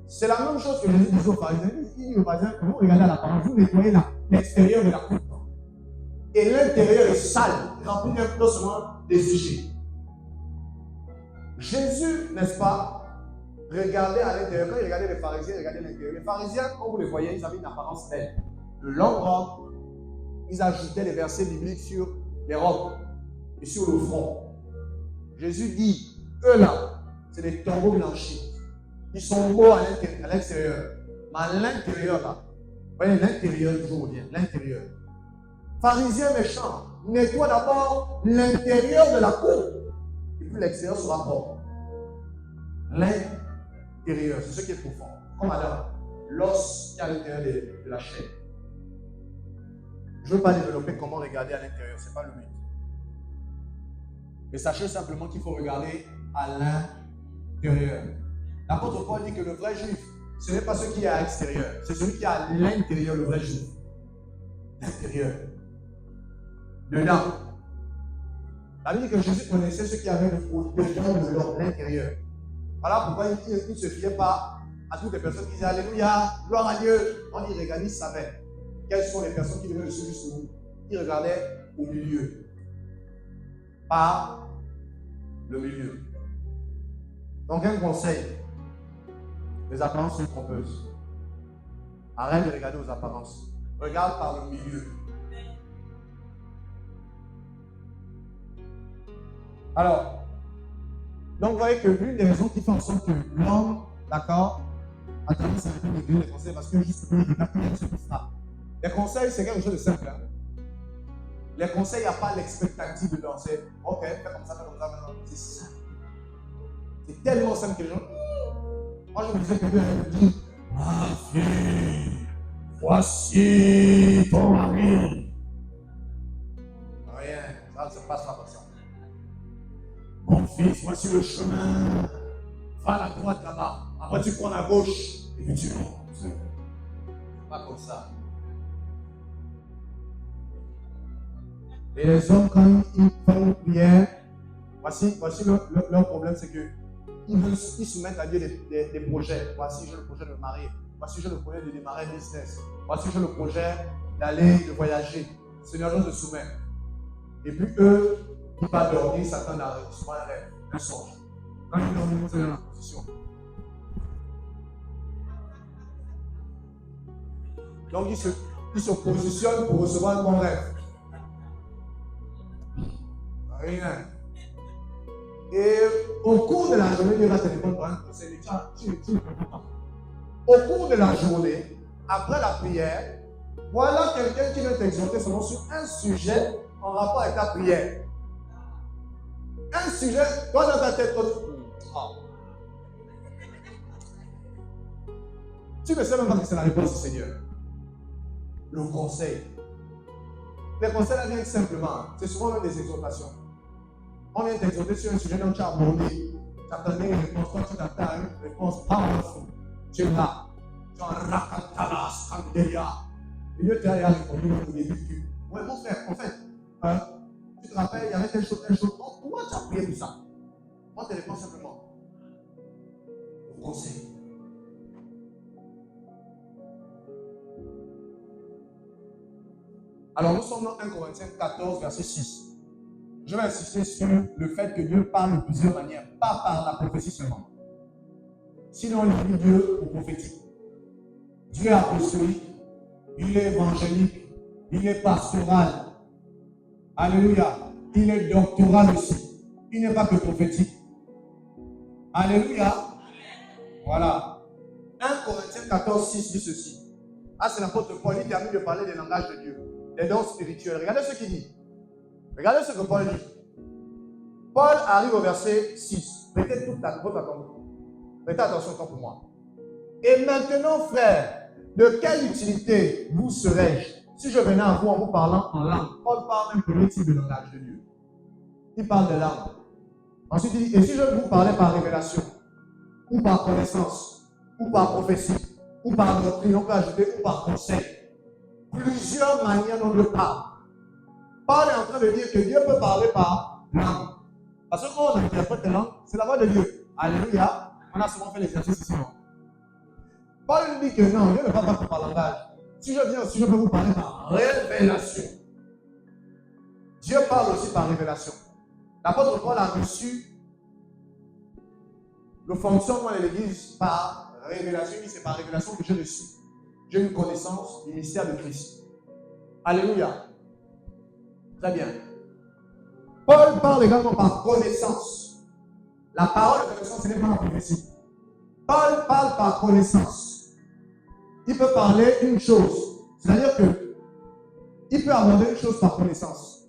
C'est la même chose que Jésus disait aux pharisiens. Il dit aux pharisiens que vous regardez à l'apparence, vous nettoyez l'extérieur de la coupe. Et l'intérieur est sale, rempli non seulement des sujets. Jésus, n'est-ce pas, regardait à l'intérieur. Quand il regardait les pharisiens, il regardait l'intérieur. Les pharisiens, quand vous les voyez, ils avaient une apparence belle. De longues robes, ils ajoutaient les versets bibliques sur les robes et sur le front. Jésus dit, eux là, c'est des tombeaux blanchis. Ils sont beaux à l'extérieur. Mais à l'intérieur là, voyez, l'intérieur toujours revient. L'intérieur. Pharisien méchant, nettoie d'abord l'intérieur de la cour. Et puis l'extérieur sera propre. L'intérieur, c'est ce qui est profond. Comme Adam, l'os qui est à l'intérieur de la chair. Je ne veux pas développer comment regarder à l'intérieur, ce n'est pas le but. Mais sachez simplement qu'il faut regarder à l'intérieur. L'apôtre Paul dit que le vrai juif, ce n'est pas celui qui est à l'extérieur, c'est celui qui est à l'intérieur, le vrai juif. L'intérieur. Dedans. Ça veut dire que Jésus connaissait ceux qui avaient le dedans de l'intérieur. Voilà pourquoi il ne se fiait pas à toutes les personnes qui disaient Alléluia, gloire à Dieu. On y regardait, il savait quelles sont les personnes qui devaient le suivre jusqu'au bout. Il regardait au milieu. Par le milieu. Donc un conseil. Les apparences sont trompeuses. Arrête de regarder aux apparences. Regarde par le milieu. Alors, donc vous voyez que l'une des raisons qui fait en sorte que l'homme, d'accord, a tendance à négliger les conseils parce que justement, il n'a plus ce qu'il fera. Les conseils, c'est quelque chose de simple. Hein? Les conseils, il n'y a pas l'expectative dedans. C'est ok, fais comme ça, maintenant. C'est simple. C'est tellement simple que les gens. Moi, je me disais que Dieu me dit ma fille, voici ton mari. Rien, ça ne se passe pas comme ça. Mon fils, voici le chemin. Va à la droite là-bas. Après, tu prends la gauche. Et puis tu montes. C'est pas comme ça. Et les hommes, quand ils font une prière, voici leur problème, c'est qu'ils soumettent à Dieu des projets. Voici, j'ai le projet de me marier. Voici, j'ai le projet de démarrer un business. Voici, j'ai le projet de voyager. Seigneur, je te soumets. Et puis eux, ils partent dormir, ils s'attendent à souvent un rêve, un songe. Quand ils dorment, ils sont dans la position. Donc, ils se positionnent pour recevoir un bon rêve. Rien. Et au cours de la journée, il va te répondre par un conseil. Au cours de la journée, après la prière, voilà quelqu'un qui vient t'exhorter seulement sur un sujet en rapport avec ta prière. Un sujet, toi dans ta tête, tu ne sais même pas que c'est la réponse du Seigneur. Le conseil. Les conseils là viennent simplement. C'est souvent même des exhortations. On vient t'exhorter sur un sujet dont tu as abordé. Tu attendais une réponse, toi tu t'attends à une réponse powerful. Tu es là. Tu es en rakatalas, kandelia. Et Dieu t'a répondu au début. Ouais, mon frère, en fait, tu te rappelles, il y avait telle chose. Pourquoi tu as prié pour ça? Moi, tu réponds simplement. Au conseil. Alors, nous sommes dans 1 Corinthiens 14, verset 6. Je vais insister sur le fait que Dieu parle de plusieurs manières, pas par la prophétie seulement. Sinon, il dit Dieu au prophétique. Dieu est apostolique, il est évangélique, il est pastoral. Alléluia. Il est doctoral aussi. Il n'est pas que prophétique. Alléluia. Voilà. 1 Corinthiens 14, 6 dit ceci. Ah, c'est l'apôtre Paul qui termine de parler des langages de Dieu, des dons spirituels. Regardez ce qu'il dit. Regardez ce que Paul dit. Paul arrive au verset 6. Prêtez toute votre attention. Prêtez attention pour moi. Et maintenant, frères, de quelle utilité vous serais-je si je venais à vous en vous parlant en langue? Paul parle d'un premier type de langage de Dieu. Il parle de langue. Ensuite, il dit, et si je vous parlais par révélation, ou par connaissance, ou par prophétie, ou par doctrine, on peut ajouter, ou par conseil. Plusieurs manières dont Dieu parle. Paul est en train de dire que Dieu peut parler par langue. Parce que quand on interprète les langues, c'est la voix de Dieu. Alléluia. On a souvent fait l'exercice ici, non? Paul nous dit que non, Dieu ne parle pas par langage. Si je viens aussi, je peux vous parler par révélation. Dieu parle aussi par révélation. L'apôtre Paul a reçu le fonctionnement de l'Église par révélation. C'est par révélation que j'ai reçu. J'ai une connaissance du mystère de Christ. Alléluia. Très bien. Paul parle également par connaissance. La parole de connaissance, ce n'est pas la prophétie. Paul parle par connaissance. Il peut parler une chose. C'est-à-dire qu'il peut aborder une chose par connaissance,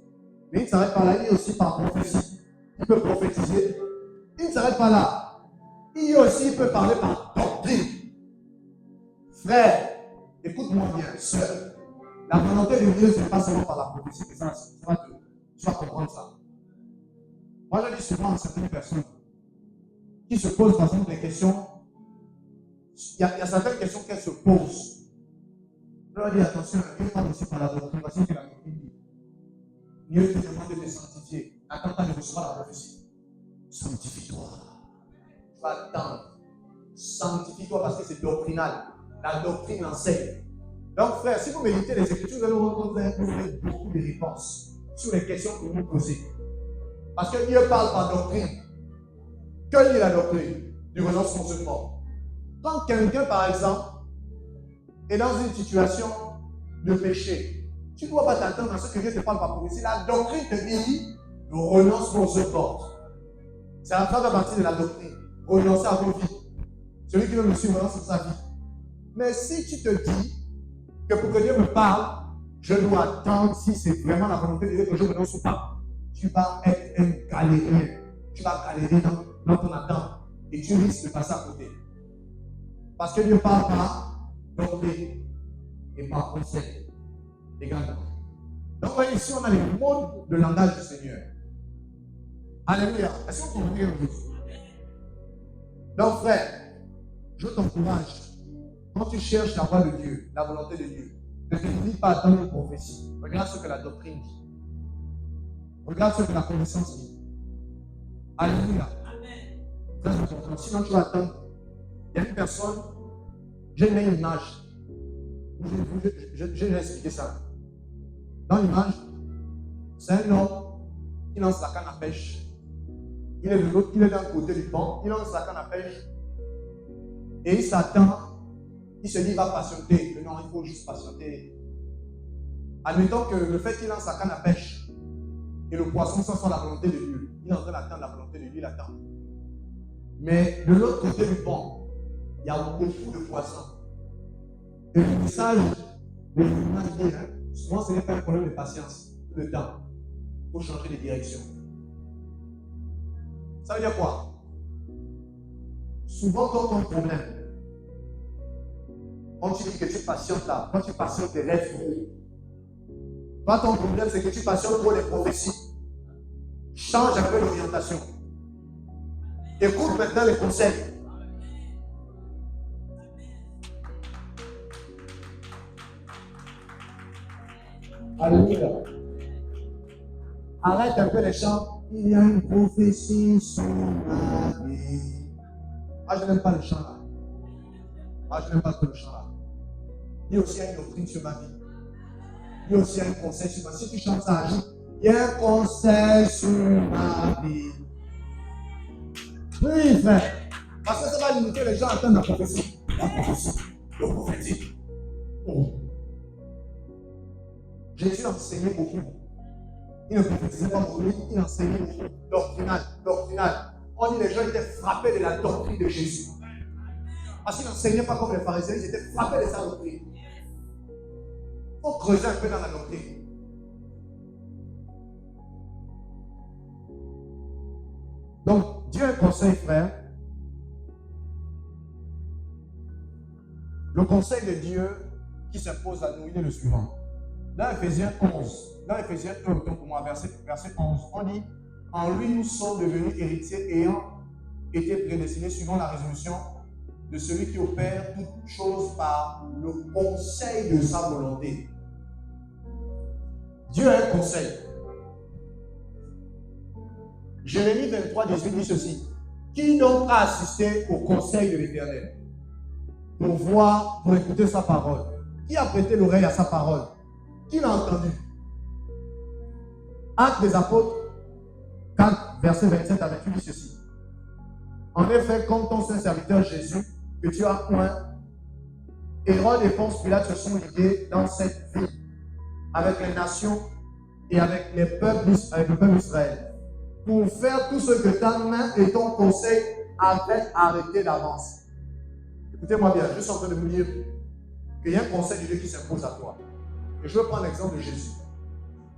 mais il ne s'arrête pas là, il est aussi par prophétie. Il peut prophétiser. Il ne s'arrête pas là. Il peut parler par doctrine. Frère, écoute-moi bien, sœur. La volonté de Dieu, ce n'est pas seulement par la prophétie que ça va tu vas comprendre ça. Moi, je dis souvent à certaines personnes qui se posent, par exemple, des questions. Il y a certaines questions qu'elles se posent. Je leur dis attention, Dieu parle aussi par la doctrine. Voici ce que la doctrine dit. Dieu te demande de te sanctifier. Attends pas de recevoir la prophétie. Sanctifie-toi. Tu vas attendre. Sanctifie-toi parce que c'est doctrinal. La doctrine enseigne. Donc, frère, si vous méditez les Écritures, vous allez rencontrer beaucoup de réponses sur les questions que vous vous posez. Parce que Dieu parle par doctrine. Que dit la doctrine du renoncement sur mort? Quand quelqu'un, par exemple, est dans une situation de péché, tu ne dois pas t'attendre à ce que Dieu te parle par prophétie. La doctrine te dit le renoncement aux portes. C'est la première partie de la doctrine. Renoncer à vos vies. Celui qui veut me suivre renonce à sa vie. Mais si tu te dis que pour que Dieu me parle, je dois attendre si c'est vraiment la volonté de Dieu que je renonce ou pas, tu vas être un galérien. Tu vas galérer dans ton attente et tu risques de passer à côté. Parce que Dieu parle par doctrine et par conseil également. Donc, voyez, ici, on a les modes de langage du Seigneur. Alléluia. Est-ce que vous comprenez quelque chose? Donc, frère, je t'encourage. Quand tu cherches la voie de Dieu, la volonté de Dieu, ne te limite pas à attendre une prophétie. Regarde ce que la doctrine dit. Regarde ce que la connaissance dit. Alléluia. Ça, c'est important. Sinon, tu vas attendre. Il y a une personne, j'ai mis une image. J'ai expliqué ça. Dans l'image, c'est un homme qui lance la canne à pêche. Il est de l'autre, il est d'un côté du pont, il lance la canne à pêche. Et il s'attend. Il se dit, il va patienter. Que non, il faut juste patienter. Admettons que le fait qu'il lance sa canne à pêche et le poisson, ça soit la volonté de Dieu. Il est en train d'attendre la volonté de Dieu, il attend. Mais de l'autre côté du pont, il y a beaucoup de poissons. Et le message de l'image, souvent, ce n'est pas un problème de patience, de temps. Il faut changer de direction. Ça veut dire quoi? Souvent, quand on a un problème, on te dit que tu patientes là, quand tu patientes, tes rêves trop. Toi, ton problème, c'est que tu patientes trop les prophéties. Change un peu l'orientation. Écoute maintenant les conseils. Alléluia. Arrête un peu les chants. Il y a une prophétie sur ma vie. Ah, je n'aime pas le chant là. Ah, je n'aime pas le chant là. Il y a aussi une doctrine sur ma vie. Il y a aussi un conseil sur ma vie. Si tu chantes ça, il y a un conseil sur ma vie. Oui, frère. Parce que ça va limiter les gens à attendre la prophétie. La prophétie. Le prophétique. Oh. Jésus enseignait beaucoup. Il ne prophétisait pas beaucoup, il enseignait beaucoup. Doctrinal, doctrinal. On dit que les gens étaient frappés de la doctrine de Jésus. Parce qu'ils n'enseignaient pas comme les pharisiens, ils étaient frappés de sa doctrine. Il faut creuser un peu dans la doctrine. Donc, Dieu a un conseil, frère. Le conseil de Dieu qui s'impose à nous, il est le suivant. Dans Ephésiens 11, dans Ephésiens 1, pour moi, verset 11, on dit, en lui nous sommes devenus héritiers ayant été prédestinés suivant la résolution de celui qui opère toutes choses par le conseil de sa volonté. Dieu a un conseil. Jérémie 23, 18 dit ceci. Qui donc a assisté au conseil de l'Éternel pour voir, pour écouter sa parole? Qui a prêté l'oreille à sa parole? Qui l'a entendu? Actes des apôtres 4, verset 27 à 28 dit ceci. En effet, comme ton saint serviteur Jésus, que tu as oint, Hérode et Ponce Pilate se sont liés dans cette ville avec les nations et avec le peuple d'Israël pour faire tout ce que ta main et ton conseil avaient arrêté d'avance. Écoutez-moi bien, je suis en train de vous lire qu'il y a un conseil de Dieu qui s'impose à toi. Et je vais prendre l'exemple de Jésus.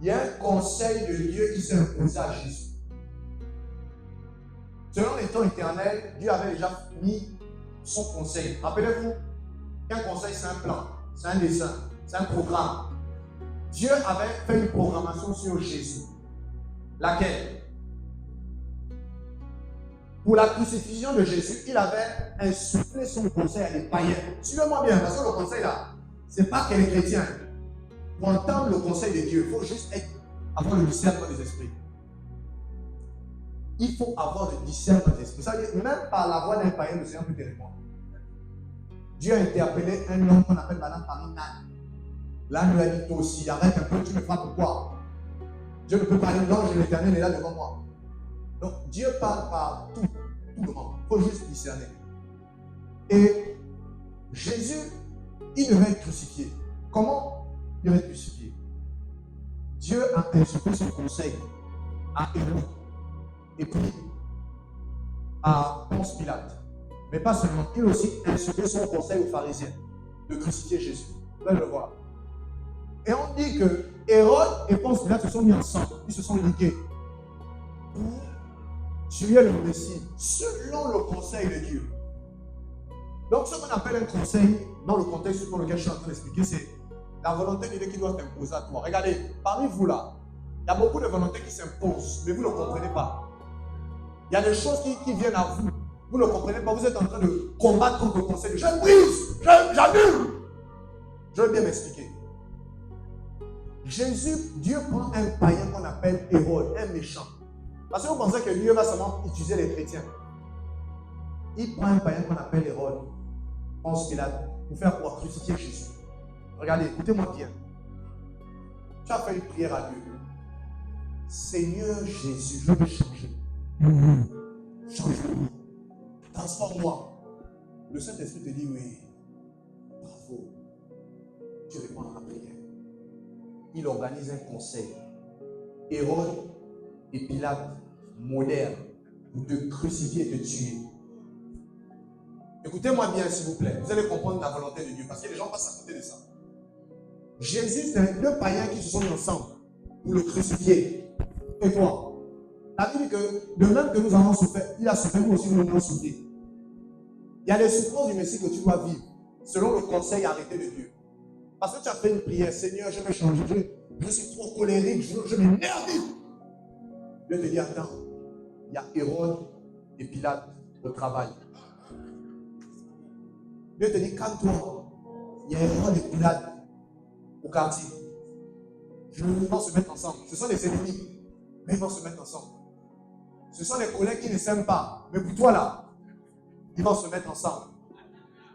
Il y a un conseil de Dieu qui s'est imposé à Jésus. Selon les temps éternels, Dieu avait déjà mis son conseil. Rappelez-vous qu'un conseil, c'est un plan, c'est un dessin, c'est un programme. Dieu avait fait une programmation sur Jésus. Laquelle? Pour la crucifixion de Jésus, il avait insufflé son conseil à des païens. Suivez-moi bien, parce que le conseil là, ce n'est pas que les chrétiens. Pour entendre le conseil de Dieu, il faut juste avoir le discernement des esprits. Il faut avoir le discernement des esprits. Ça veut dire, même par la voix d'un païen, le Seigneur peut te répondre. Dieu a interpellé un homme qu'on appelle Balaam par un âne. L'âne lui a dit, toi aussi, arrête un peu, tu me frappes pourquoi? Dieu ne peut parler, l'ange de l'Éternel est là devant moi. Donc Dieu parle par tout le monde. Il faut juste discerner. Et Jésus, il devait être crucifié. Comment il devait être crucifié? Dieu a insufflé son conseil à Hérode et puis à Ponce Pilate. Mais pas seulement, il a aussi insufflé son conseil aux pharisiens de crucifier Jésus. Vous allez le voir. Et on dit que Hérode et Ponce Pilate se sont mis ensemble, ils se sont ligués pour tuer le Messie selon le conseil de Dieu. Donc ce qu'on appelle un conseil, dans le contexte dans lequel je suis en train d'expliquer, c'est la volonté de Dieu qui doit t'imposer à toi. Regardez, parmi vous là, il y a beaucoup de volontés qui s'imposent, mais vous ne comprenez pas. Il y a des choses qui viennent à vous. Vous ne comprenez pas, vous êtes en train de combattre contre le conseil de Dieu. Je brise, j'annule. Je vais bien m'expliquer. Jésus, Dieu prend un païen qu'on appelle Hérode, un méchant. Parce que vous pensez que Dieu va seulement utiliser les chrétiens. Il prend un païen qu'on appelle Hérode, Ponce Pilate, pour faire quoi? Crucifier Jésus. Regardez, écoutez-moi bien. Tu as fait une prière à Dieu. Seigneur Jésus, je veux changer. Change-moi. Transforme-moi. Le Saint-Esprit te dit oui. Bravo. Tu réponds à ma prière. Il organise un conseil. Hérode et Pilate modèrent pour te crucifier et te tuer. Écoutez-moi bien, s'il vous plaît. Vous allez comprendre la volonté de Dieu. Parce que les gens passent à côté de ça. Jésus, c'est deux païens qui se sont mis ensemble pour le crucifier. Et toi? La Bible dit que de même que nous avons souffert, il a souffert, nous aussi nous avons souffert. Il y a les souffrances du Messie que tu dois vivre, selon le conseil arrêté de Dieu. Parce que tu as fait une prière, Seigneur, je vais changer, je suis trop colérique, je m'énerve. Dieu te dit, attends, il y a Hérode et Pilate au travail. Dieu te dit, calme-toi, il y a Hérode et Pilate au quartier. Ils vont se mettre ensemble. Ce sont des ennemis, mais ils vont se mettre ensemble. Ce sont des collègues qui ne s'aiment pas. Mais pour toi là, ils vont se mettre ensemble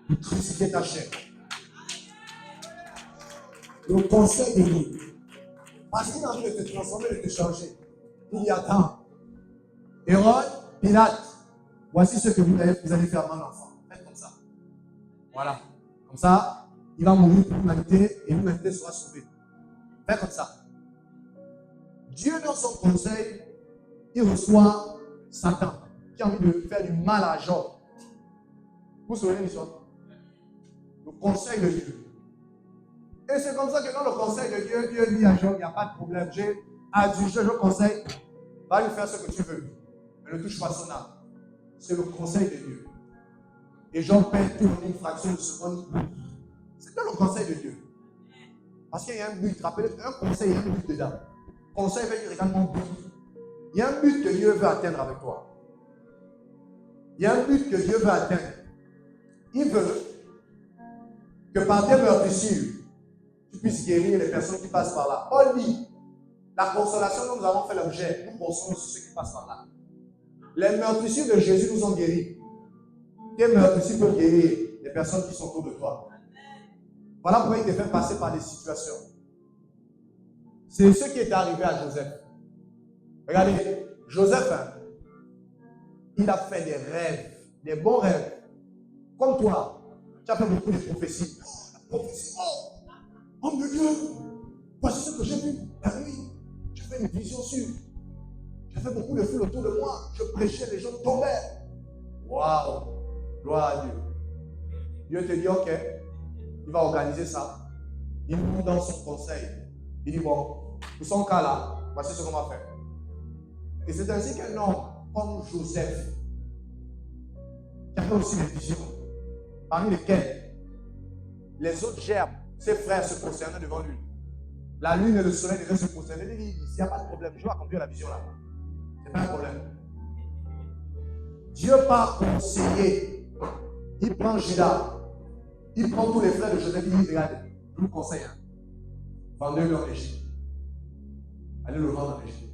pour crucifier ta chair. Le conseil de Dieu. Parce qu'il a envie de te transformer, de te changer. Il dit, attends. Hérode, Pilate, voici ce que vous allez faire à mon enfant. Faites comme ça. Voilà. Comme ça, il va mourir pour l'humanité et l'humanité sera sauvée. Faites comme ça. Dieu, dans son conseil, il reçoit Satan, qui a envie de faire du mal à Job. Vous vous souvenez de l'histoire? Le conseil de Dieu. Et c'est comme ça que dans le conseil de Dieu, Dieu dit à Job, il n'y a pas de problème. J'ai adjugé le conseil, va lui faire ce que tu veux. Mais ne touche pas son âme. C'est le conseil de Dieu. Et Job perd tout en une fraction de seconde. C'est dans le conseil de Dieu. Parce qu'il y a un but. Rappelez, un conseil, il y a un but dedans. Conseil veut dire également but. Il y a un but que Dieu veut atteindre avec toi. Il y a un but que Dieu veut atteindre. Il veut que par tes meurtrissures, tu puisses guérir les personnes qui passent par là. Paul dit, la consolation dont nous avons fait l'objet, nous consolons ceux qui passent par là. Les meurtrissures de Jésus nous ont guéris. Tes meurtrissures peuvent guérir les personnes qui sont autour de toi. Voilà pourquoi il te fait passer par des situations. C'est ce qui est arrivé à Joseph. Regardez, Joseph, il a fait des rêves, des bons rêves. Comme toi, tu as fait beaucoup de prophéties. La prophétie, homme de Dieu, voici ce que j'ai vu la nuit. J'ai fait une vision sûre. J'ai fait beaucoup de foules autour de moi. Je prêchais, les gens tombaient. Waouh, gloire à Dieu. Dieu te dit, ok, il va organiser ça. Il nous donne son conseil. Il dit, bon, pour son cas là, voici ce qu'on va faire. Et c'est ainsi qu'un homme comme Joseph, qui avait aussi des visions, parmi lesquelles les autres gerbes, ses frères se prosternaient devant lui. La lune et le soleil devaient se prosterner. Il dit, il n'y a pas de problème, je vais accomplir la vision là. Ce n'est pas un problème. Dieu part conseiller. Il prend Judas. Il prend tous les frères de Joseph. Il dit, regardez, je vous conseille. Vendez-le en Égypte. Allez le vendre en Égypte.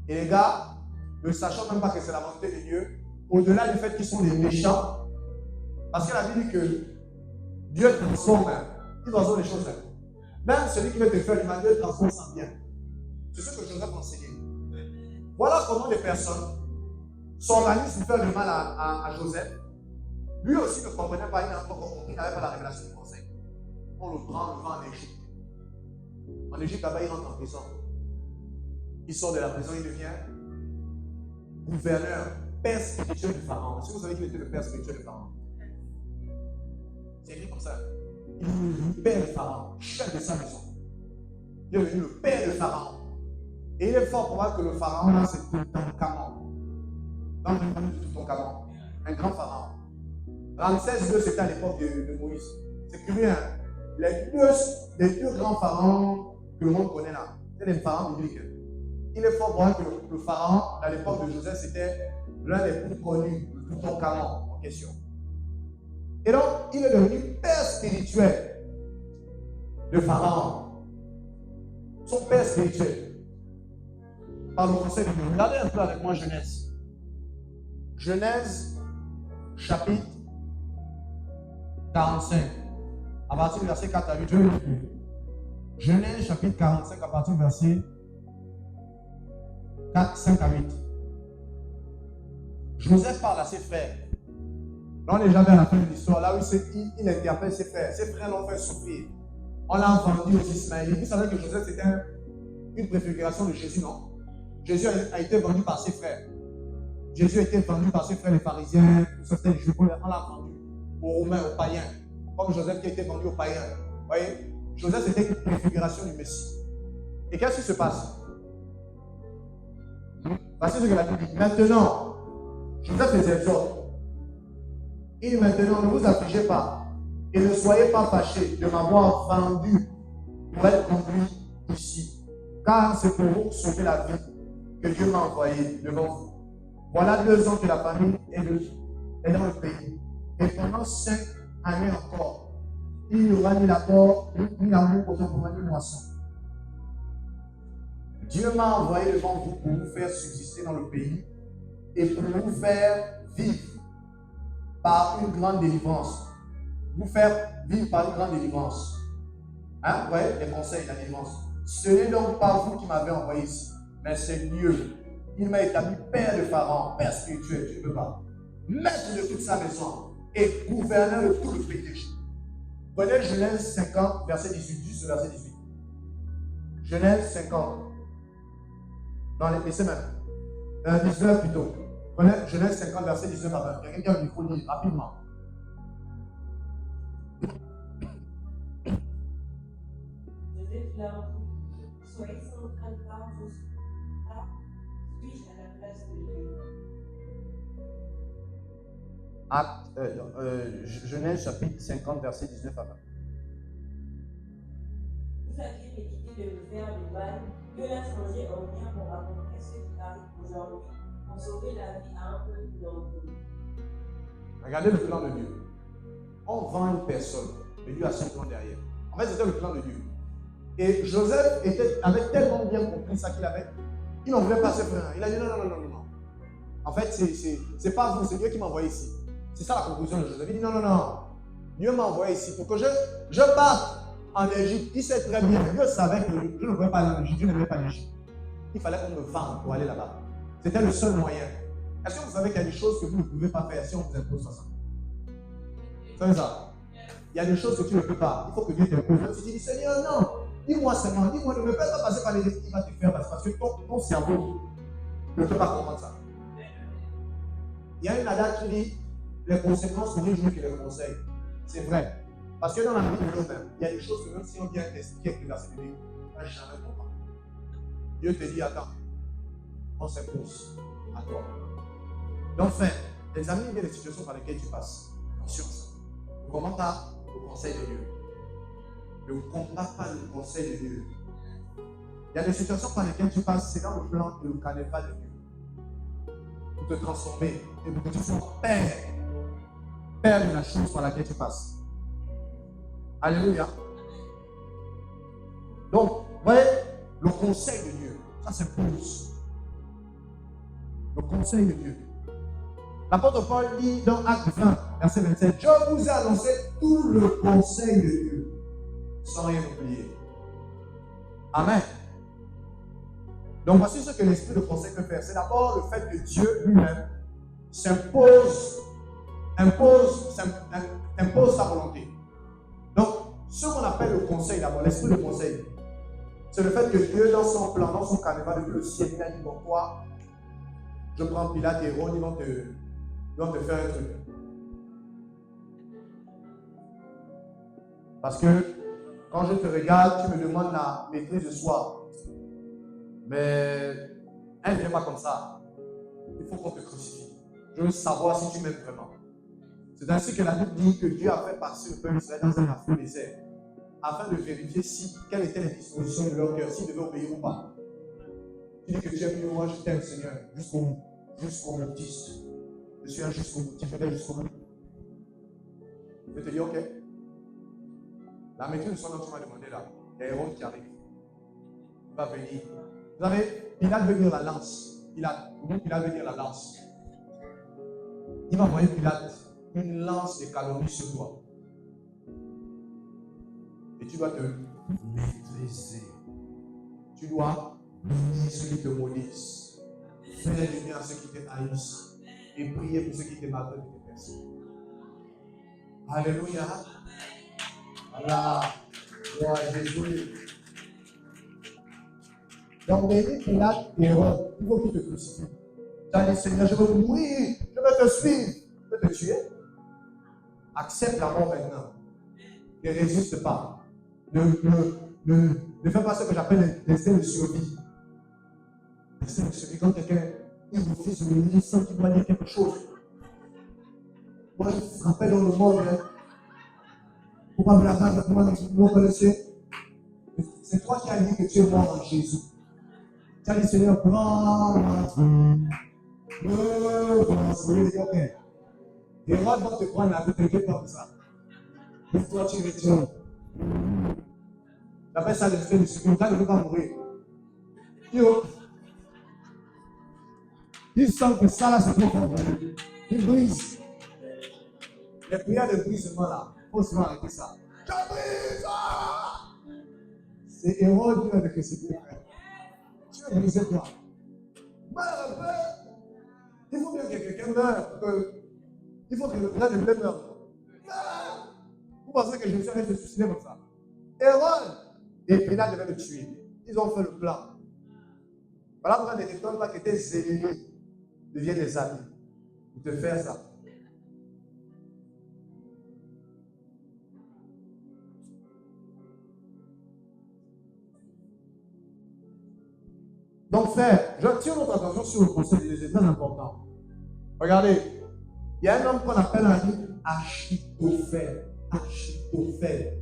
Et les gars, ne sachant même pas que c'est la volonté de Dieu, au-delà du fait qu'ils sont des méchants, parce que la Bible dit que Dieu transforme, il transforme les choses. Même celui qui veut te faire du mal, Dieu transforme sans bien. C'est ce que Joseph enseignait. Voilà comment les personnes s'organisent pour faire du mal à Joseph. Lui aussi ne comprenait pas, il n'avait pas la révélation du conseil. On le prend, on le vend en Égypte. En Égypte, là-bas, il rentre en prison. Il sort de la prison, il devient gouverneur, père spirituel du Pharaon. Est-ce que vous savez qu'il était le père spirituel du Pharaon? C'est écrit comme ça. Il est le père du Pharaon, chef de sa maison. Il est devenu le père du Pharaon. Et il est fort probable que le Pharaon, là, c'est Toutankhamon. Dans le famille de Toutankhamon, un grand Pharaon. Ramsès II, c'était à l'époque de Moïse. C'est curieux, hein? Les deux grands pharaons que le monde connaît là, c'est les pharaons bibliques. Il est fort probable que le pharaon, à l'époque de Joseph, c'était l'un des plus connus, le Toutankhamon en question. Et donc, il est devenu père spirituel de Pharaon. Son père spirituel. Par le conseil de Dieu. Regardez un peu avec moi Genèse. Genèse, chapitre 45. À partir du verset 4 à 8, je vais le lire. Genèse, chapitre 45, à partir du verset 4, 5 à 8. Joseph parle à ses frères. Là, on est jamais à la fin de l'histoire. Là où il interpelle ses frères. Ses frères l'ont fait souffrir. On l'a vendu aux Ismaélites. Vous savez que Joseph, c'était une préfiguration de Jésus, non? Jésus a été vendu par ses frères. Jésus a été vendu par ses frères, les pharisiens, c'était les juifs. On l'a vendu aux Romains, aux païens. Comme Joseph qui a été vendu aux païens. Vous voyez? Joseph, c'était une préfiguration du Messie. Et qu'est-ce qui se passe? Voici ce que la Bible dit. Maintenant, Joseph les exhorte. Il dit maintenant, ne vous affligez pas et ne soyez pas fâchés de m'avoir vendu pour être conduit ici. Car c'est pour vous sauver la vie que Dieu m'a envoyé devant vous. Voilà 2 ans que la famille est dans le pays. Et pendant 5 années encore, il n'y aura ni l'apport, ni l'amour pour son compagnon ni moisson. Dieu m'a envoyé devant vous pour vous faire subsister dans le pays et pour vous faire vivre par une grande délivrance. Vous faire vivre par une grande délivrance. Hein? Vous voyez, les conseils, la délivrance. Ce n'est donc pas vous qui m'avez envoyé ici, mais c'est Dieu. Il m'a établi père de Pharaon, père spirituel, je ne peux pas. Maître de toute sa maison et gouverneur de tout le pays d'Égypte. Prenez Genèse 50, verset 18, juste le verset 18. Genèse 50. Non, laissez même. 19 plutôt. Prenez Genèse 50, verset 19 à 20. Quelqu'un qui a le micro, dit rapidement. Joseph leur dit, soyez sans crainte car suis-je à la place de Dieu. Genèse chapitre 50, verset 19 à 20. Vous aviez médité de me faire du mal, Dieu l'a changé en bien pour accomplir ce qui arrive aujourd'hui, pour sauver la vie à un peuple d'entre nous. Regardez le plan de Dieu. On vend une personne, et Dieu a son plan derrière. En fait, c'était le plan de Dieu. Et Joseph avait tellement bien compris ça qu'il avait. Il n'en voulait pas se faire. Il a dit non. En fait, c'est pas vous, c'est Dieu qui m'a envoyé ici. C'est ça la conclusion de Joseph. Il dit non. Dieu m'a envoyé ici pour que je parte en Égypte. Il sait très bien. Dieu savait que je ne pouvais pas aller en Égypte. Dieu n'aimait pas l'Égypte. Il fallait qu'on me vende pour aller là-bas. C'était le seul moyen. Est-ce que vous savez qu'il y a des choses que vous ne pouvez pas faire si on vous impose ça? Vous savez ça? Il y a des choses que tu ne peux pas. Il faut que Dieu t'impose. Tu dis Seigneur, non. Dis-moi seulement. Dis-moi, ne me fais pas passer par les risques qu'il va te faire parce que ton cerveau ne peut pas comprendre ça. Il y a une adage qui dit les conséquences sont les jours qui les conseillent. C'est vrai. Parce que dans la vie de nous-mêmes, il y a des choses que même si on vient t'expliquer avec le verset biblique, on ne va jamais comprendre. Dieu te dit, attends, on s'impose à toi. Donc, frère, les amis, il y a des situations par lesquelles tu passes. Attention à ça. Ne commande pas le conseil de Dieu. Ne combat pas le conseil de Dieu. Il y a des situations par lesquelles tu passes, c'est dans le plan de le carnaval de Dieu. Pour te transformer et pour que tu sois père de la chose par laquelle tu passes. Alléluia. Donc, vous voyez, le conseil de Dieu, ça s'impose. Le conseil de Dieu. L'apôtre Paul dit dans Acte 20, verset 27, « Je vous ai annoncé tout le conseil de Dieu, sans rien oublier. » Amen. Donc voici ce que l'esprit de conseil peut faire. C'est d'abord le fait que Dieu lui-même impose sa volonté. Donc, ce qu'on appelle le conseil d'abord, l'esprit de conseil, c'est le fait que Dieu, dans son plan, dans son carnaval, depuis le ciel, il a dit, bon, toi, je prends Pilate et Hérode, ils vont te faire un truc. Parce que quand je te regarde, tu me demandes la maîtrise de soi. Mais elle ne vient pas comme ça. Il faut qu'on te crucifie. Je veux savoir si tu m'aimes vraiment. C'est ainsi que la Bible dit que Dieu a fait passer le peuple d'Israël dans un affreux désert, afin de vérifier quelles étaient les dispositions de leur cœur, s'ils devaient obéir ou pas. Tu dis que tu aimes mieux, moi je t'aime, Seigneur, jusqu'au boutiste. Je suis un jusqu'au bout. Tu fais jusqu'au bout. Je te dis, ok. La maîtrise de son nom, tu m'as demandé là. Il y a Hérode qui arrive. Il va venir. Vous savez, Pilate veut dire la lance. Pilate veut dire la lance. Il va envoyer Pilate une lance de calories sur toi. Et tu dois te maîtriser. Tu dois bénir ceux qui te maudissent. Faire du bien à ceux qui te haïssent. Et prier pour ceux qui te maltraitent et te persécutent. Alléluia. Allah. Gloire à Jésus. Donc, bénis Pilate et Hérode. Il faut qu'il te crucifie. Tu as dit, Seigneur, je veux mourir. Je veux te suivre. Je veux te tuer. Accepte la mort maintenant. Ne résiste pas. Ne fais pas ce que j'appelle l'instinct de survie. L'instinct de survie, quand quelqu'un refuse de venir, il sent qu'il doit dire quelque chose. Moi, je me rappelle dans le monde, pourquoi vous l'avez vous connaissez? C'est toi qui as dit que tu es mort en Jésus. Tu as dit, Seigneur, prends ma vie. Ok. Et moi, je vais te prendre la tête, t'inquiète pas pour ça. Mais toi, tu retiens. J'appelle ça l'effet de sécurité, il ne veut pas mourir. Il sent que ça là, c'est trop fort. Il brise. Les prières de brisement là, il faut souvent arrêter ça. Je brise! C'est Hérode qui va te crucifier, frère. Tu veux briser toi. Il faut bien que quelqu'un meure. Il faut que le président de blé meure. Vous pensez que je me suis arrêté de se suicider comme ça? Hérode et Pilate devaient le tuer. Ils ont fait le plan. Voilà pourquoi les étoiles qui étaient ennemis deviennent des amis. Pour te faire ça. Donc, frère, j'attire notre attention sur le conseil de Dieu, c'est très important. Regardez, il y a un homme qu'on appelle un livre Achitophel. Achitophel.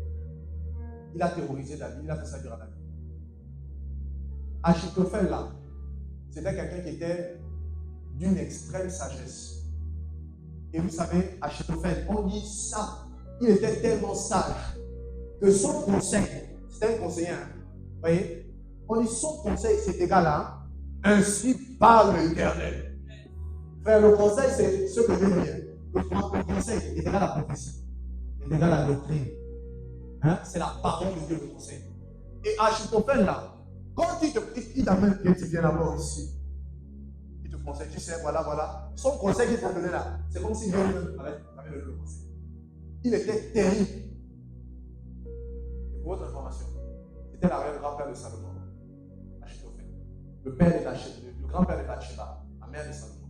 Il a terrorisé David, il a fait ça dur à David. Achitophel, là, c'était quelqu'un qui était d'une extrême sagesse. Et vous savez, Achitophel, on dit ça, il était tellement sage que son conseil, c'était un conseiller, vous voyez, on dit son conseil, c'est égal à ainsi parle l'Éternel. Frère, le conseil, c'est ce que je veux dire. Le conseil est égal à la prophétie, est égal à la doctrine. Hein? C'est la parole de Dieu, le conseil. Et Achitophel, là, quand il t'amène que tu viens d'abord ici, il te conseille, tu sais, voilà. Son conseil qu'il t'a donné là, c'est comme si Dieu avait donné le conseil. Il était terrible. Et pour votre information, c'était l'arrière-grand-père de Salomon. Achitophel. Le grand-père de Bathsheba, la mère de Salomon.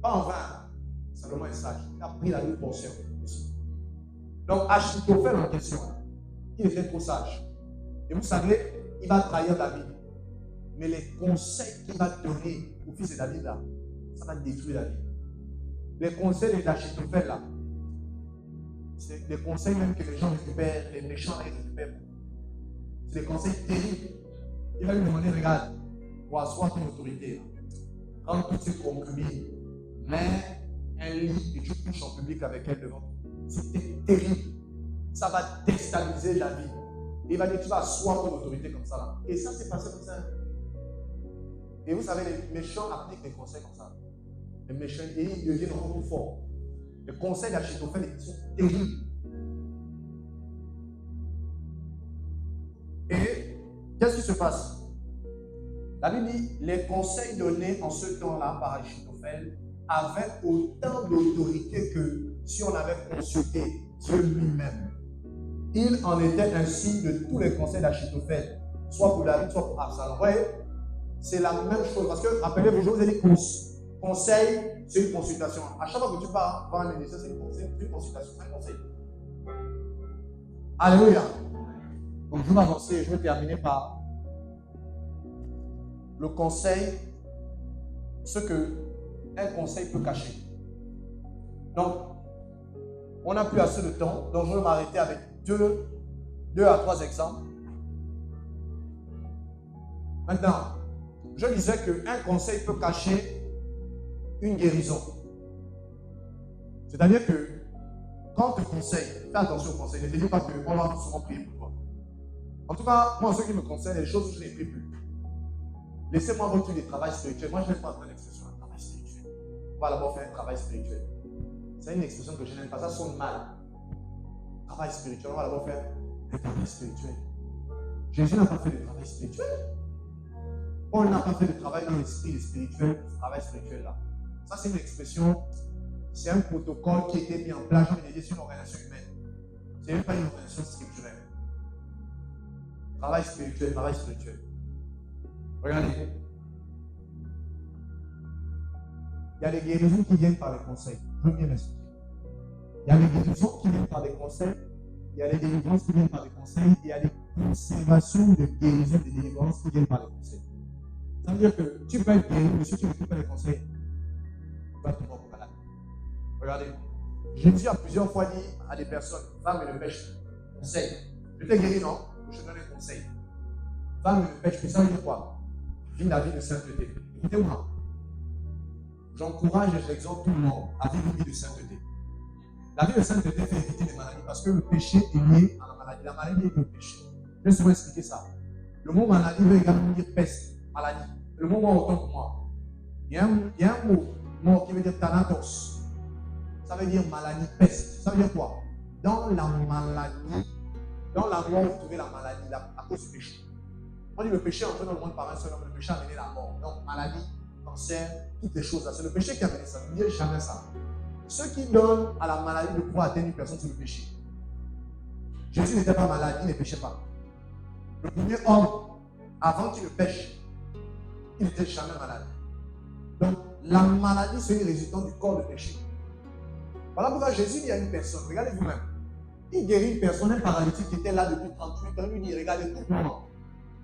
Pas en vain, Salomon est sage. Il a pris la même portion aussi. Donc, Achitophel en question, il était trop sage. Et vous savez, il va trahir David. Mais les conseils qu'il va donner au fils de David, là, ça va détruire David. Les conseils d'Achitophel, là, c'est des conseils même que les gens récupèrent, les méchants récupèrent. C'est des conseils terribles. Il va lui demander, regarde, pour asseoir ton autorité, prends toutes ces concubines, mets un lit et tu couches en public avec elle devant. C'était terrible. Ça va déstabiliser la vie. Il va dire, tu vas asseoir ton autorité comme ça là. Et ça, c'est passé comme ça. Et vous savez, les méchants appliquent des conseils comme ça. Les méchants, et ils deviennent encore plus forts. Les conseils d'Achitophel sont terribles. Et qu'est-ce qui se passe? La Bible dit, les conseils donnés en ce temps-là par Achitophel avaient autant d'autorité que si on avait consulté Dieu lui-même. Il en était ainsi de tous les conseils d'Achitophel, soit pour David, soit pour Absalom. Vous voyez, c'est la même chose. Parce que, rappelez-vous, je vous ai dit conseil, c'est une consultation. À chaque fois que tu pars voir un ministère, c'est une consultation, c'est un conseil. Alléluia. Donc, je vais avancer et je vais terminer par le conseil, ce qu'un conseil peut cacher. Donc, on n'a plus assez de temps, donc je vais m'arrêter avec deux à trois exemples. Maintenant, je disais qu'un conseil peut cacher une guérison. C'est-à-dire que quand tu conseilles, fais attention au conseil, ne te dis pas qu'on va souvent prier pour toi. En tout cas, moi, ceux qui me conseillent, les choses où je ne prie plus. Laissez-moi retourner du travail spirituel. Moi, je n'aime pas l'expression un travail spirituel. On va d'abord faire un travail spirituel. C'est une expression que je n'aime pas, ça sonne mal. Travail spirituel, on va d'abord faire un travail spirituel. Jésus n'a pas fait de travail spirituel. Paul n'a pas fait de travail dans l'esprit spirituel, ce travail spirituel-là. Ça, c'est une expression, c'est un protocole qui a été mis en place, j'ai envie de dire, sur une organisation humaine. Ce n'est même pas une organisation scripturelle. Travail spirituel, travail spirituel. Regardez. Il y a des guérisons qui viennent par les conseils. Je veux bien m'expliquer. Il y a des guérisons qui viennent par des conseils. Il y a des délivrances qui viennent par des conseils. Il y a des conservations de guérisons, des délivrances qui viennent par les conseils. Ça veut dire que tu peux être guéri, mais si tu n'écoutes pas les conseils, tu vas tomber malade. Regardez. Jésus a plusieurs fois dit à des personnes, va mais ne pêche. Conseil. Je t'ai guéri, non? Je te donne un conseil. Va mais ne pêche. Mais ça veut dire quoi? Vis la vie de sainteté. Écoutez-moi. J'encourage et j'exhorte tout le monde à vivre une vie de sainteté. La vie de sainteté fait éviter les maladies parce que le péché est lié à la maladie. La maladie est le péché. Je vais souvent expliquer ça. Le mot maladie veut également dire peste, maladie. Le mot mort autant pour moi. Il y a un mot mort qui veut dire thanatos. Ça veut dire maladie, peste. Ça veut dire quoi? Dans la maladie, dans la mort, vous trouvez la maladie à cause du péché. On dit le péché est entré dans le monde par un seul homme, le péché a amené la mort. Donc maladie, cancer, toutes les choses là. C'est le péché qui a amené ça. N'oubliez jamais ça. Ceux qui donnent à la maladie de pouvoir atteindre une personne, c'est le péché. Jésus n'était pas malade, il ne péchait pas. Le premier homme, avant qu'il ne pêche, il n'était jamais malade. Donc, la maladie, c'est une résultante du corps de péché. Voilà pourquoi Jésus dit à une personne, regardez vous-même, il guérit une personne, un paralytique qui était là depuis 38 ans, il lui dit, regardez, écoute-moi,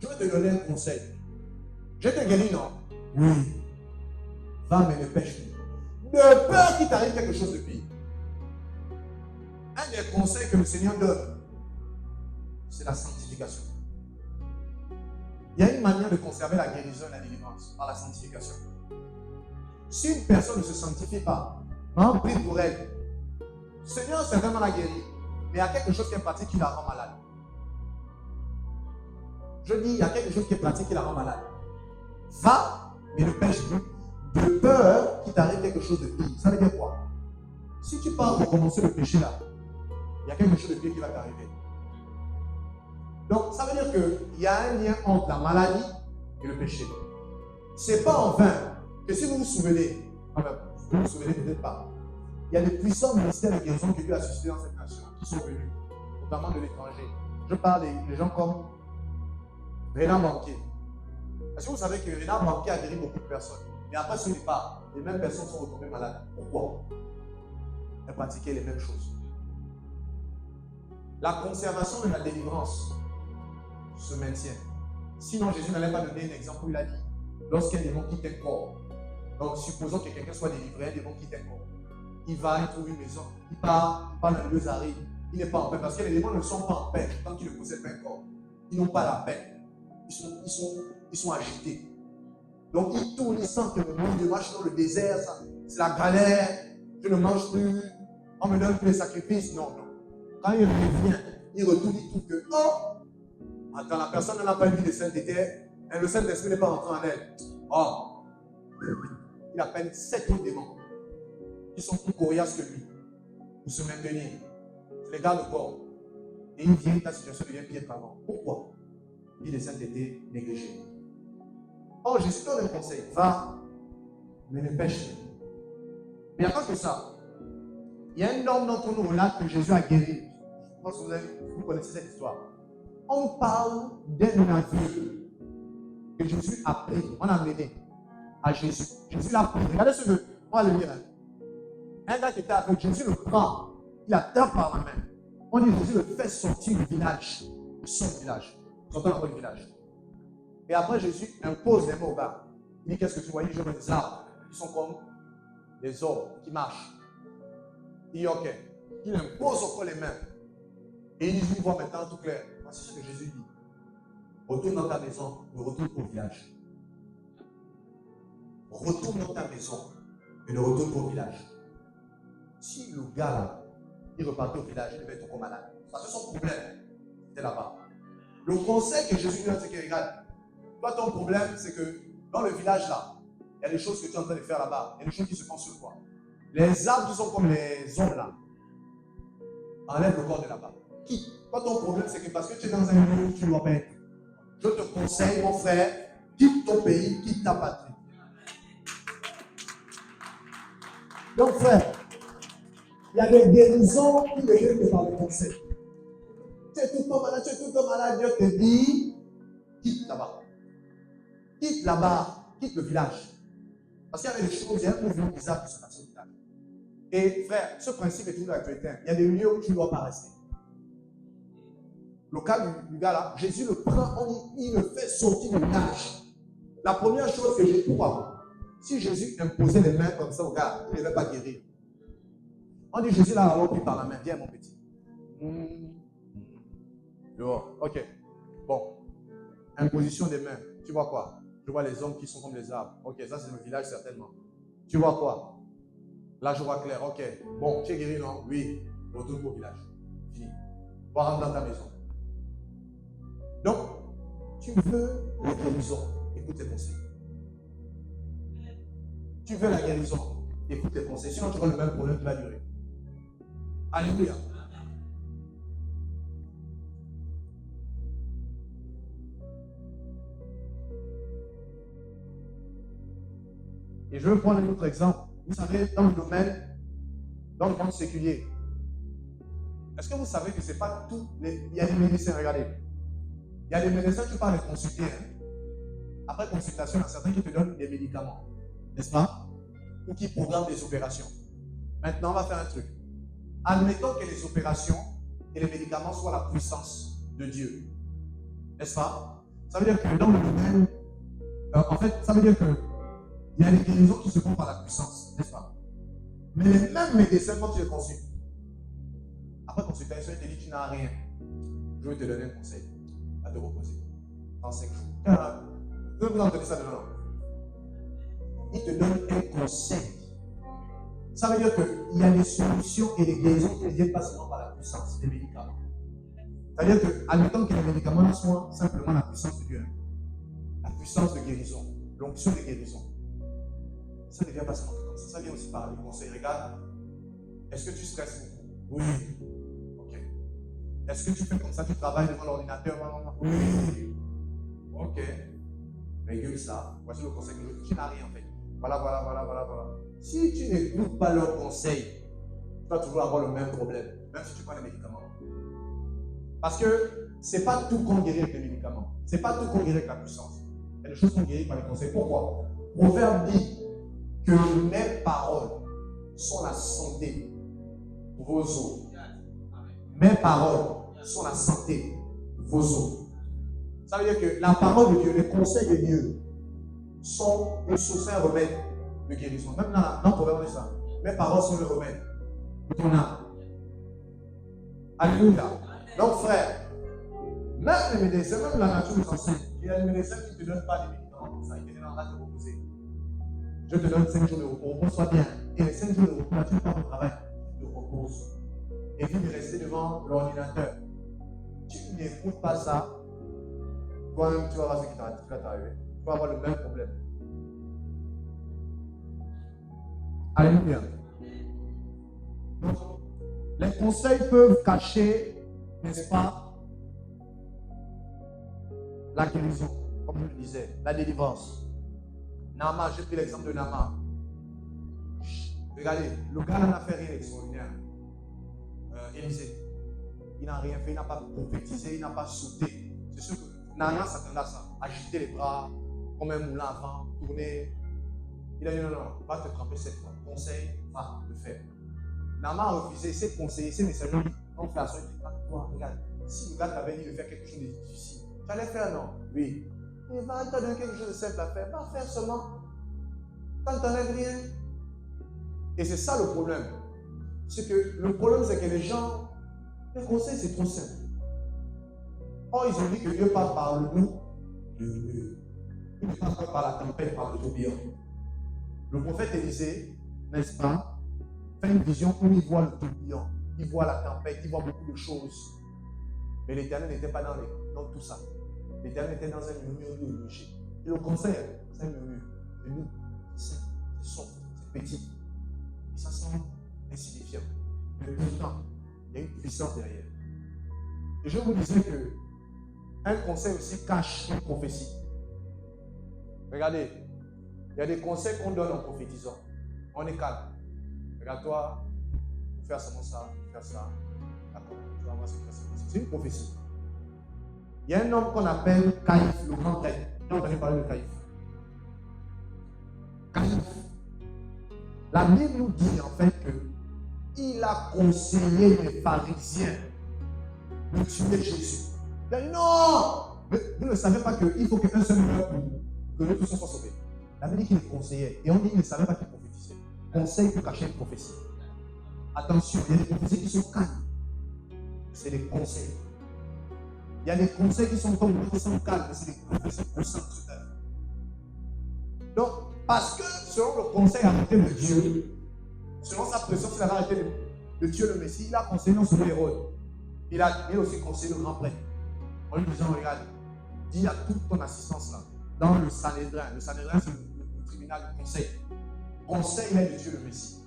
je vais te donner un conseil. Je te guéris, non? Oui. Va, mais ne pêche plus. De peur qu'il t'arrive quelque chose de pire. Un des conseils que le Seigneur donne, c'est la sanctification. Il y a une manière de conserver la guérison et la délivrance, par la sanctification. Si une personne ne se sanctifie pas, on prie pour elle. Le Seigneur certainement la guérit, mais il y a quelque chose qui est pratique qui la rend malade. Je dis, il y a quelque chose qui est pratique qui la rend malade. Va, mais ne pêche plus. De peur qu'il t'arrive quelque chose de pire. Ça veut dire quoi? Si tu pars pour commencer le péché là, il y a quelque chose de pire qui va t'arriver. Donc, ça veut dire qu'il y a un lien entre la maladie et le péché. Ce n'est pas en vain que si vous vous souvenez, enfin, vous ne vous souvenez peut-être pas, il y a des puissants ministères de guérison que Dieu a suscités dans cette nation qui sont venus, notamment de l'étranger. Je parle des gens comme Renard Banquier. Est-ce que vous savez que Renard Banquier a guéri beaucoup de personnes? Mais après ce départ, les mêmes personnes sont retombées malades. Pourquoi? Elles pratiquaient les mêmes choses. la conservation de la délivrance se maintient. Sinon, Jésus n'allait pas donner un exemple où il a dit, lorsqu'un démon quitte un corps, donc supposons que quelqu'un soit délivré, un démon quitte un corps, il va, il trouve une maison, il part dans le lieu aride, il n'est pas en paix, parce que les démons ne sont pas en paix quand ils ne possèdent pas un corps. Ils n'ont pas la paix. Ils sont agités. Donc ils tournent, ils sentent que je marche dans le désert, c'est la galère, je ne mange plus, on me donne plus les sacrifices. Non, non. Quand il revient, il retourne, il trouve que, oh, attends, la personne n'a pas une vie de sainteté, et le Saint-Esprit n'est pas entré en elle. Oh, il appelle 7 autres démons qui sont plus coriaces que lui pour se maintenir. C'est les gardes corps. Et il vient, ta situation devient pire qu'avant. Pourquoi? Vie de sainteté négligée. Or, Jésus donne un conseil. Va, mais ne pêche pas. Mais il n'y a pas que ça. Il y a un homme d'entre nous là que Jésus a guéri. Je pense que vous connaissez cette histoire. On parle d'un navire que Jésus a pris. On a amené à Jésus. Jésus l'a pris. Regardez ce que. On va le lire. Un gars qui était avec Jésus le prend. Il a terre par la main. On dit Jésus le fait sortir du village. Son village. Sortant du village. Et après, Jésus impose les mots au bas. Il dit, qu'est-ce que tu vois? Il dit, je vois des arbres qui sont comme des hommes qui marchent. Il dit, ok. Il impose encore les mains. Et il dit, je vois maintenant tout clair. Voici ce que Jésus dit. Retourne dans ta maison, ne retourne pas au village. Retourne dans ta maison et ne retourne pas au village. Si le gars là, il repartait au village, il devait être encore malade. Parce que son problème, c'était là-bas. Le conseil que Jésus lui a dit, c'est que regarde, toi ton problème, c'est que dans le village là, il y a des choses que tu es en train de faire là-bas. Il y a des choses qui se passent sur toi. Les arbres qui sont comme les hommes là, enlève le corps de là-bas. Quitte. Toi ton problème, c'est que parce que tu es dans un lieu où tu dois pas être. Je te conseille, mon frère, quitte ton pays, quitte ta patrie. Donc frère, il y a des guérisons qui ne viennent que par le conseil. Tu es tout le temps malade, Dieu te dit, quitte là-bas. Quitte là-bas, quitte le village. Parce qu'il y avait des choses, il y a un mouvement bizarre qui se passe au village. Et frère, ce principe est toujours d'actualité. Il y a des lieux où tu ne dois pas rester. Le cas du gars là, Jésus le prend, il le fait sortir du village. La première chose que j'ai crois, si Jésus imposait les mains comme ça au gars, il ne devait pas guérir. On dit Jésus là, alors puis par la main, viens mon petit. Ok. Bon. Imposition des mains. Tu vois quoi? Je vois les hommes qui sont comme les arbres. Ok, ça c'est le village certainement. Tu vois quoi? Là je vois clair. Ok. Bon, tu es guéri, non? Oui. Retourne au village. Fini. Va rentrer dans ta maison. Donc, tu veux la guérison. Écoute tes conseils. Tu veux la guérison. Écoute tes conseils. Sinon tu auras le même problème qui va durer. Alléluia. Et je vais prendre un autre exemple. Vous savez, dans le monde séculier, est-ce que vous savez que ce n'est pas tout il y a des médecins, regardez. Il y a des médecins qui parlent de consulter. Après consultation, il y a certains qui te donnent des médicaments. N'est-ce pas? Ou qui programment des opérations. Maintenant, on va faire un truc. Admettons que les opérations et les médicaments soient la puissance de Dieu. N'est-ce pas? Ça veut dire que dans le domaine, en fait, ça veut dire que il y a des guérisons qui se font par la puissance, n'est-ce pas? Mais les mêmes médecins, quand tu les consultes, après consultation, ils te disent tu n'as rien. Je vais te donner un conseil. À te reposer. En 5 jours. Je vais vous entendre ça dedans. Il te donne un conseil. Ça veut dire qu'il y a des solutions et des guérisons qui ne viennent pas seulement par la puissance des médicaments. Ça veut dire que, admettons que les médicaments soient simplement la puissance de Dieu. La puissance de guérison. L'onction de guérison. Ça ne vient pas seulement comme ça. Ça vient aussi par le conseil. Regarde. Est-ce que tu stresses beaucoup? Oui. Ok. Est-ce que tu fais comme ça? Tu travailles devant l'ordinateur? Oui. Ok. Régule ça. Voici le conseil que je veux. Tu n'as rien en fait. Voilà. Si tu n'écoutes pas leurs conseils, tu vas toujours avoir le même problème, même si tu prends les médicaments. Parce que ce n'est pas tout qu'on guérit avec les médicaments. Ce n'est pas tout qu'on guérit avec la puissance. Il y a des choses qu'on guérit par les conseils. Pourquoi? Proverbe dit que mes paroles sont la santé pour vos os. Mes paroles sur la santé de vos os. Ça veut dire que la parole de Dieu, les conseils de Dieu sont une source, un remède de guérison. Même dans le proverbe, on dit ça. Mes paroles sont le remède pour ton âme. Alléluia. Donc, frère, même les médecins, même la nature nous enseigne. Il y a des médecins qui ne te donnent pas des médicaments comme ça. Ils te disent, on va te reposer. Je te donne 5 jours de repos. Repose-toi bien. Et les 5 jours de repos, tu ne fais pas ton travail. Tu te reposes. Et puis de rester devant l'ordinateur. Tu n'écoutes pas ça. Toi-même, tu vas voir ce qui va t'arriver. Tu vas avoir le même problème. Alléluia. Donc, les conseils peuvent cacher, n'est-ce pas, la guérison, comme je le disais, la délivrance. Nama, j'ai pris l'exemple de Nama. Regardez, le gars n'a fait rien d'extraordinaire. Élisée, il n'a rien fait, il n'a pas prophétisé, il n'a pas sauté. C'est sûr que Nana s'attendait à ça, agiter les bras, comme un moulin avant, tourner. Il a dit non, va te tremper cette fois. Conseil, va le faire. Nama a refusé, il s'est conseillé, ses messages ont fait à son dit, toi, regarde, si le gars t'avait dit de faire quelque chose de difficile, tu allais faire non? Oui. Il va te donner quelque chose de simple à faire, va faire seulement. Ça ne t'enlève rien. Et c'est ça le problème. C'est que le problème, c'est que les gens, les conseils, c'est trop simple. Or, ils ont dit que Dieu passe par le nous, il ne passe pas par la tempête, par le tourbillon. Le prophète Élisée, n'est-ce pas, fait une vision où il voit le tourbillon, il voit la tempête, il voit beaucoup de choses. Mais l'Éternel n'était pas dans tout ça. L'Éternel était dans un murmure de rocher. Et le conseil, c'est un murmure. C'est nous, c'est soft, c'est petit. Et ça semble insignifiant. Mais pourtant, il y a une puissance derrière. Et je vous disais que un conseil aussi cache une prophétie. Regardez, il y a des conseils qu'on donne en prophétisant. On est calme. Regarde-toi, il faut faire seulement ça, il faut faire ça. D'accord, tu vas voir ce que c'est. C'est une prophétie. Il y a un homme qu'on appelle Caïphe, le grand prêtre. J'ai entendu parler de Caïphe. Caïphe. La Bible nous dit en fait qu'il a conseillé les pharisiens de tuer Jésus. Il a dit non! Mais vous ne savez pas qu'il faut qu'un seul meure pour que nous tous soient sauvés. La Bible dit qu'il les conseillait. Et on dit qu'il ne savait pas qu'il prophétisait. Conseil pour cacher une prophétie. Attention, il y a des prophéties qui sont calmes. C'est des conseils. Il y a des conseils qui sont comme nous, qui sont calmes, mais c'est des prophéties puissantes sur terre. Donc, parce que selon le conseil arrêté de Dieu, selon sa pression qu'il avait arrêté de tuer le Messie, il a conseillé non seulement Hérode, il a aussi conseillé le grand prêtre. En lui disant, regarde, dis à toute ton assistance là, dans le Sanhédrin. Le Sanhédrin, c'est le tribunal de conseil. Conseil, il est de tuer le Messie.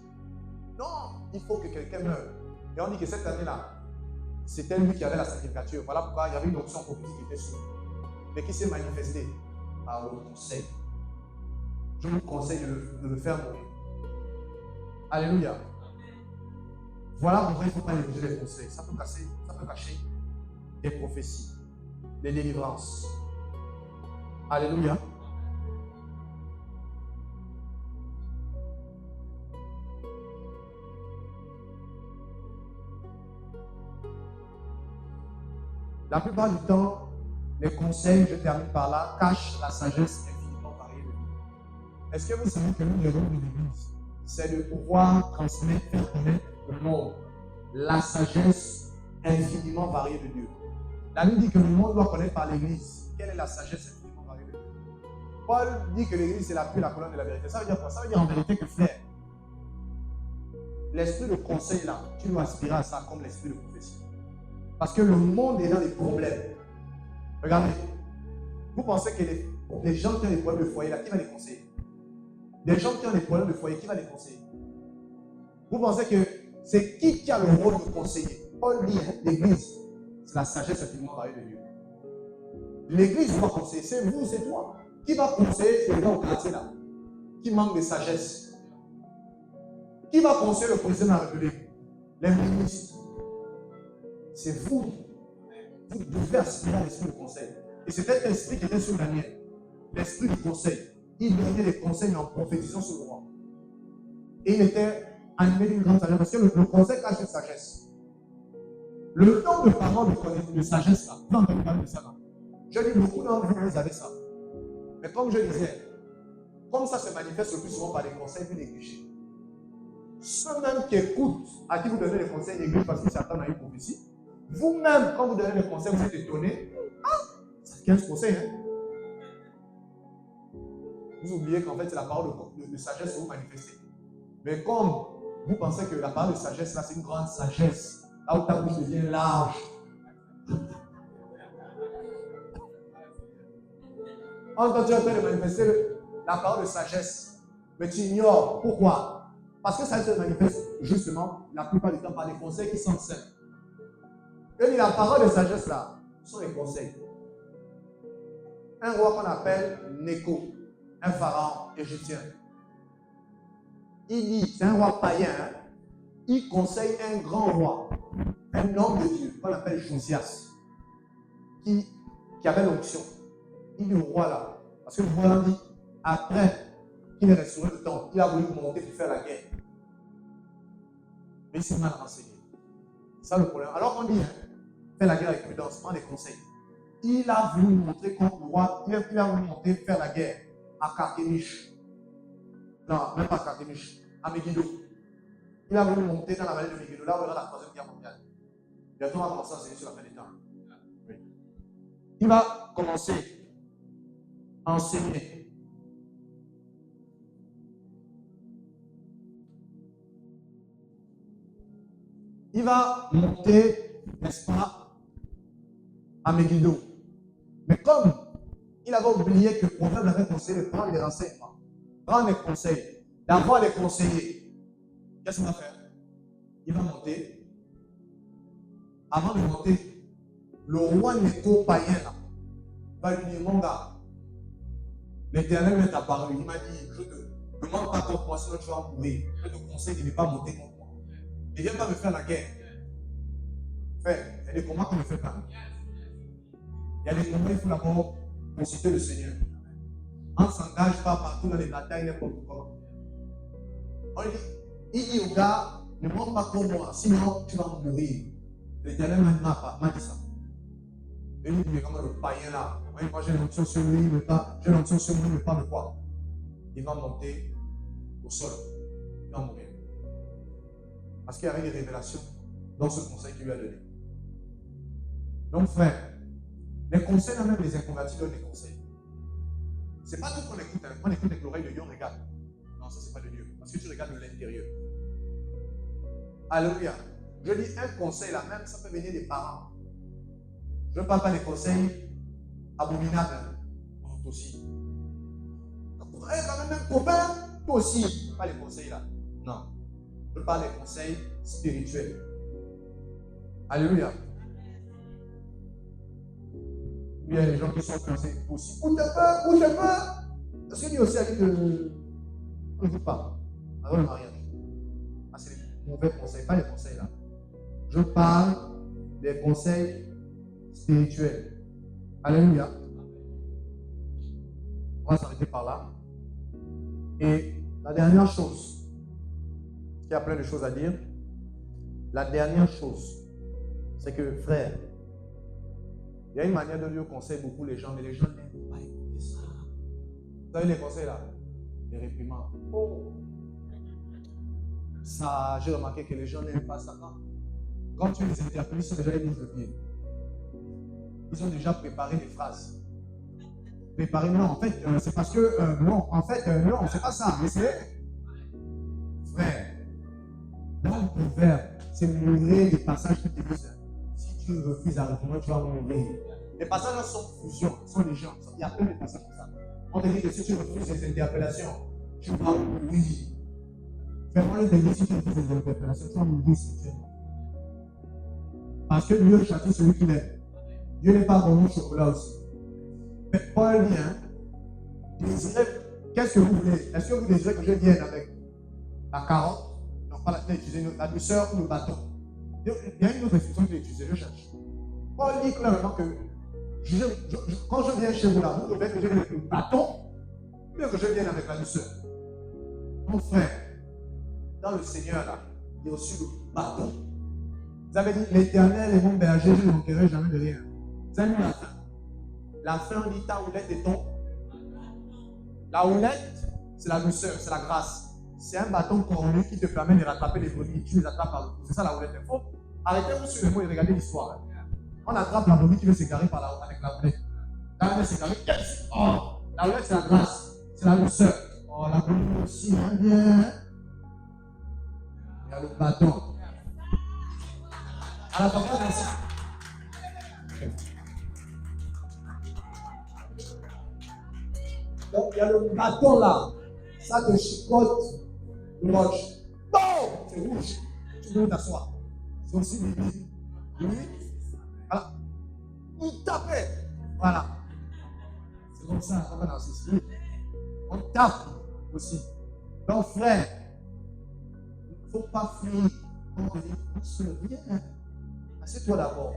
Non, il faut que quelqu'un meure. Et on dit que cette année-là, c'était lui qui avait la sacrificature. Voilà pourquoi il y avait une option prophétique qui était sur lui, mais qui s'est manifestée par le conseil. Je vous conseille de le faire mourir. Alléluia. Voilà pourquoi il ne faut pas négliger les conseils. Ça peut cacher des prophéties, des délivrances. Alléluia. La plupart du temps, les conseils, je termine par là, cachent la sagesse infiniment variée de Dieu. Est-ce que vous savez que l'un des rôles de l'Église, c'est de pouvoir transmettre, faire connaître au monde la sagesse infiniment variée de Dieu? La Bible dit que le monde doit connaître par l'Église quelle est la sagesse infiniment variée de Dieu. Paul dit que l'Église c'est la pluie, la colonne de la vérité. Ça veut dire quoi? Ça veut dire en vérité que frère, l'esprit de conseil là, tu dois aspirer à ça comme l'esprit de prophétie. Parce que le monde est dans des problèmes. Regardez, vous pensez que les gens qui ont des problèmes de foyer là, qui va les conseiller? Les gens qui ont des problèmes de foyer, qui va les conseiller? Vous pensez que c'est qui a le rôle de conseiller? Paul dit, l'Église, c'est la sagesse infiniment variée de Dieu. L'Église doit conseiller, c'est vous, c'est toi. Qui va conseiller ces gens au quartier là, qui manquent de sagesse? Qui va conseiller le président de la République? Les ministres. C'est vous. Vous devez aspirer à l'esprit de conseil. Et c'était l'esprit qui était sur Daniel. L'esprit du conseil. Il donnait des conseils en prophétisant sur le roi. Et il était animé d'une grande sagesse. Parce que le conseil cache une sagesse. Le don de parole de sagesse, là, vous entendez parler de ça, là. Je dis, beaucoup d'entre vous, vous avez ça. Mais comme je disais, comme ça se manifeste le plus souvent par des conseils plus négligés. Ceux-mêmes qui écoutent, à qui vous donnez des conseils négligés parce qu'ils s'attendent à une prophétie, vous-même, quand vous donnez des conseils, vous êtes étonnés. Ah, c'est 15 conseils, hein. Vous oubliez qu'en fait, c'est la parole de sagesse que vous manifestez. Mais comme vous pensez que la parole de sagesse, là, c'est une grande sagesse, là où ta bouche devient large. Quand tu es en train de manifester la parole de sagesse, mais tu ignores. Pourquoi? Parce que ça se manifeste justement, la plupart du temps, par des conseils qui sont simples. Et la parole de sagesse, là, ce sont les conseils. Un roi qu'on appelle Néco, un pharaon égyptien. Il dit, c'est un roi païen, hein? Il conseille un grand roi, un homme de Dieu, qu'on appelle Josias, qui avait l'onction. Il dit au roi là, parce que le roi dit, après qu'il ait restauré le temple, il a voulu monter pour faire la guerre. Mais il s'est mal renseigné. C'est ça le problème. Alors on dit, hein, faire la guerre avec prudence, prends des conseils. Il a voulu montrer contre le roi, il a voulu monter faire la guerre à Carchemish. Non, même pas Carchemish, à Megiddo. Il a voulu monter dans la vallée de Megiddo, là où il y aura la troisième guerre mondiale. Bientôt, on va commencer à enseigner sur la fin des temps. Oui. Il va commencer à enseigner. Il va monter, n'est-ce pas, à Megiddo. Mais comme il avait oublié que le prophète avait conseillé de prendre des renseignements, prendre des conseils, d'avoir des conseillers, qu'est-ce qu'il va faire? Il va monter. Avant de monter, le roi Néco païen là, va lui dire, mon gars, l'Éternel m'est apparu. Il m'a dit, je te demande pas contre moi, sinon tu vas mourir. Je te conseille de ne pas monter contre moi. Ne viens pas me faire la guerre. Frère, il y a des combats qu'on ne fait pas. Il y a des combats, il faut d'abord consulter le Seigneur. On ne s'engage pas partout dans les batailles, n'importe comment. Il dit au gars, ne monte pas contre moi, sinon tu vas mourir. L'Éternel m'a dit ça. Et lui, il est comme le païen là. Moi j'ai l'onction sur lui, j'ai l'onction sur lui, mais pas de quoi. Il va monter au sol. Il va mourir. Parce qu'il y avait des révélations dans ce conseil qu'il lui a donné. Donc frère, les conseils, même les inconvertis donnent des conseils. C'est pas tout qu'on écoute, hein. On écoute avec l'oreille de Dieu, on regarde. Non, ça c'est pas de Dieu. Parce que tu regardes de l'intérieur. Alléluia. Je dis un conseil là, même ça peut venir des parents. Je ne parle pas des conseils abominables. Oh, toi aussi. Quand même un copain, toi aussi. Pas les conseils là. Non. Je parle des conseils spirituels. Alléluia. Il y a des gens qui sont conseillés aussi. Bouge un peu. Parce que lui aussi a dit que ne joue pas avant le mariage. Ah, c'est les mauvais conseils, pas les conseils là. Je parle des conseils spirituels. Alléluia. On va s'arrêter par là. Et la dernière chose, il y a plein de choses à dire. La dernière chose, c'est que, frère, il y a une manière de Dieu conseille beaucoup les gens, mais les gens n'aiment pas écouter ça. Vous avez les conseils là? Les réprimandes. Oh! Ça, j'ai remarqué que les gens n'aiment pas ça. Quand tu les interpelles, ils sont déjà mis de pied. Ils ont déjà préparé des phrases. Préparé, non, en fait, c'est parce que, non, en fait, non, c'est pas ça, mais c'est. Frère, dans le proverbe, c'est mourir les passages qui te disent. Si tu refuses à répondre, tu vas mourir. Les passages là sont fusion, sont les gens. Il y a plein de passages comme ça. On te dit que si tu refuses ces interpellations, tu vas mourir. Fais-moi le délit si tu refuses ces interpellations, tu vas mourir spirituellement. Parce que Dieu châtie celui qu'il aime. Dieu n'est pas vraiment chocolat aussi. Mais Paul dit, hein, désirez, qu'est-ce que vous voulez? Est-ce que vous désirez que je vienne avec la carotte? Non, pas la tête, utiliser la douceur ou le bâton. Il y a une autre expression qu'il utilise, je cherche. Paul dit clairement que quand je viens chez vous là, vous devez que je vienne avec le bâton, mieux que je vienne avec la douceur. Mon frère, dans le Seigneur là, il y a aussi le bâton. Vous avez dit, l'Éternel est mon berger, je ne manquerai jamais de rien. Vous avez mis la fin. La fin, on dit ta houlette et ton. La houlette, c'est la douceur, c'est la grâce. C'est un bâton cornu qui te permet de rattraper les brebis. Tu les attrapes par le cou. C'est ça la houlette. Il faut arrêtez-vous sur le mot et regardez l'histoire. On attrape la brebis qui veut s'égarer avec la houlette. Quand elle veut s'égarer, yes! Oh, la houlette, c'est la grâce, c'est la douceur. Oh, la brebis aussi, hein, bien. Il y a le bâton. À la papa, merci. Donc, il y a le bâton là. Ça te chicote le roche. Bon, c'est rouge. Tu peux t'asseoir. C'est aussi Bibi. Oui. Voilà. Il tapait. Voilà. C'est comme ça, on va dans ce style. On tape aussi. Donc, frère, il ne faut pas fuir. On se vient. Assieds-toi d'abord.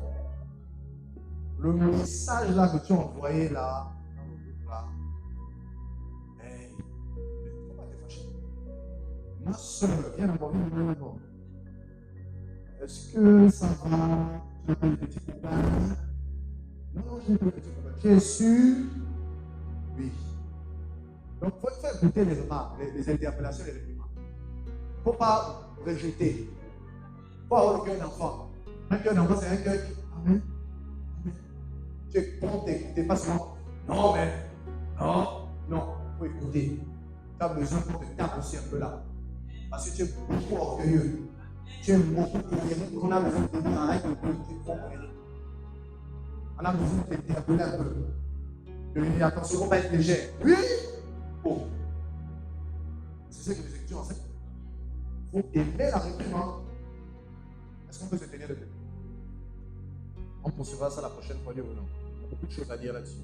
Le message là que tu as envoyé là, hey, il ne faut pas te fâcher. Ma soeur, viens d'abord, viens d'abord. Est-ce que ça va? Tu n'as pas le petit copain? Non, je n'ai pas le petit copain. Tu es sûr? Oui. Donc, il faut faire écouter les remarques, les interpellations et les remarques. Il ne faut pas rejeter. Il faut avoir le cœur d'enfant. Un cœur d'enfant, c'est un cœur qui. Amen. Amen. Tu es prompt à écouter, pas seulement. Non, mais. Non. Non, il faut écouter. Tu as besoin qu'on te tape aussi un peu là. Parce que tu es beaucoup orgueilleux. Tu es beaucoup orgueilleux. On a besoin de te dire arrête un peu. Tu es trop orgueilleux. On a besoin de t'interpeller un peu. De lui dire attention, on va être léger. Oui. Oh. C'est ce que les écritures enseignent. Il faut aimer la réprimande. Est-ce qu'on peut se tenir debout? On poursuivra ça la prochaine fois, Dieu voulant. Il y a beaucoup de choses à dire là-dessus.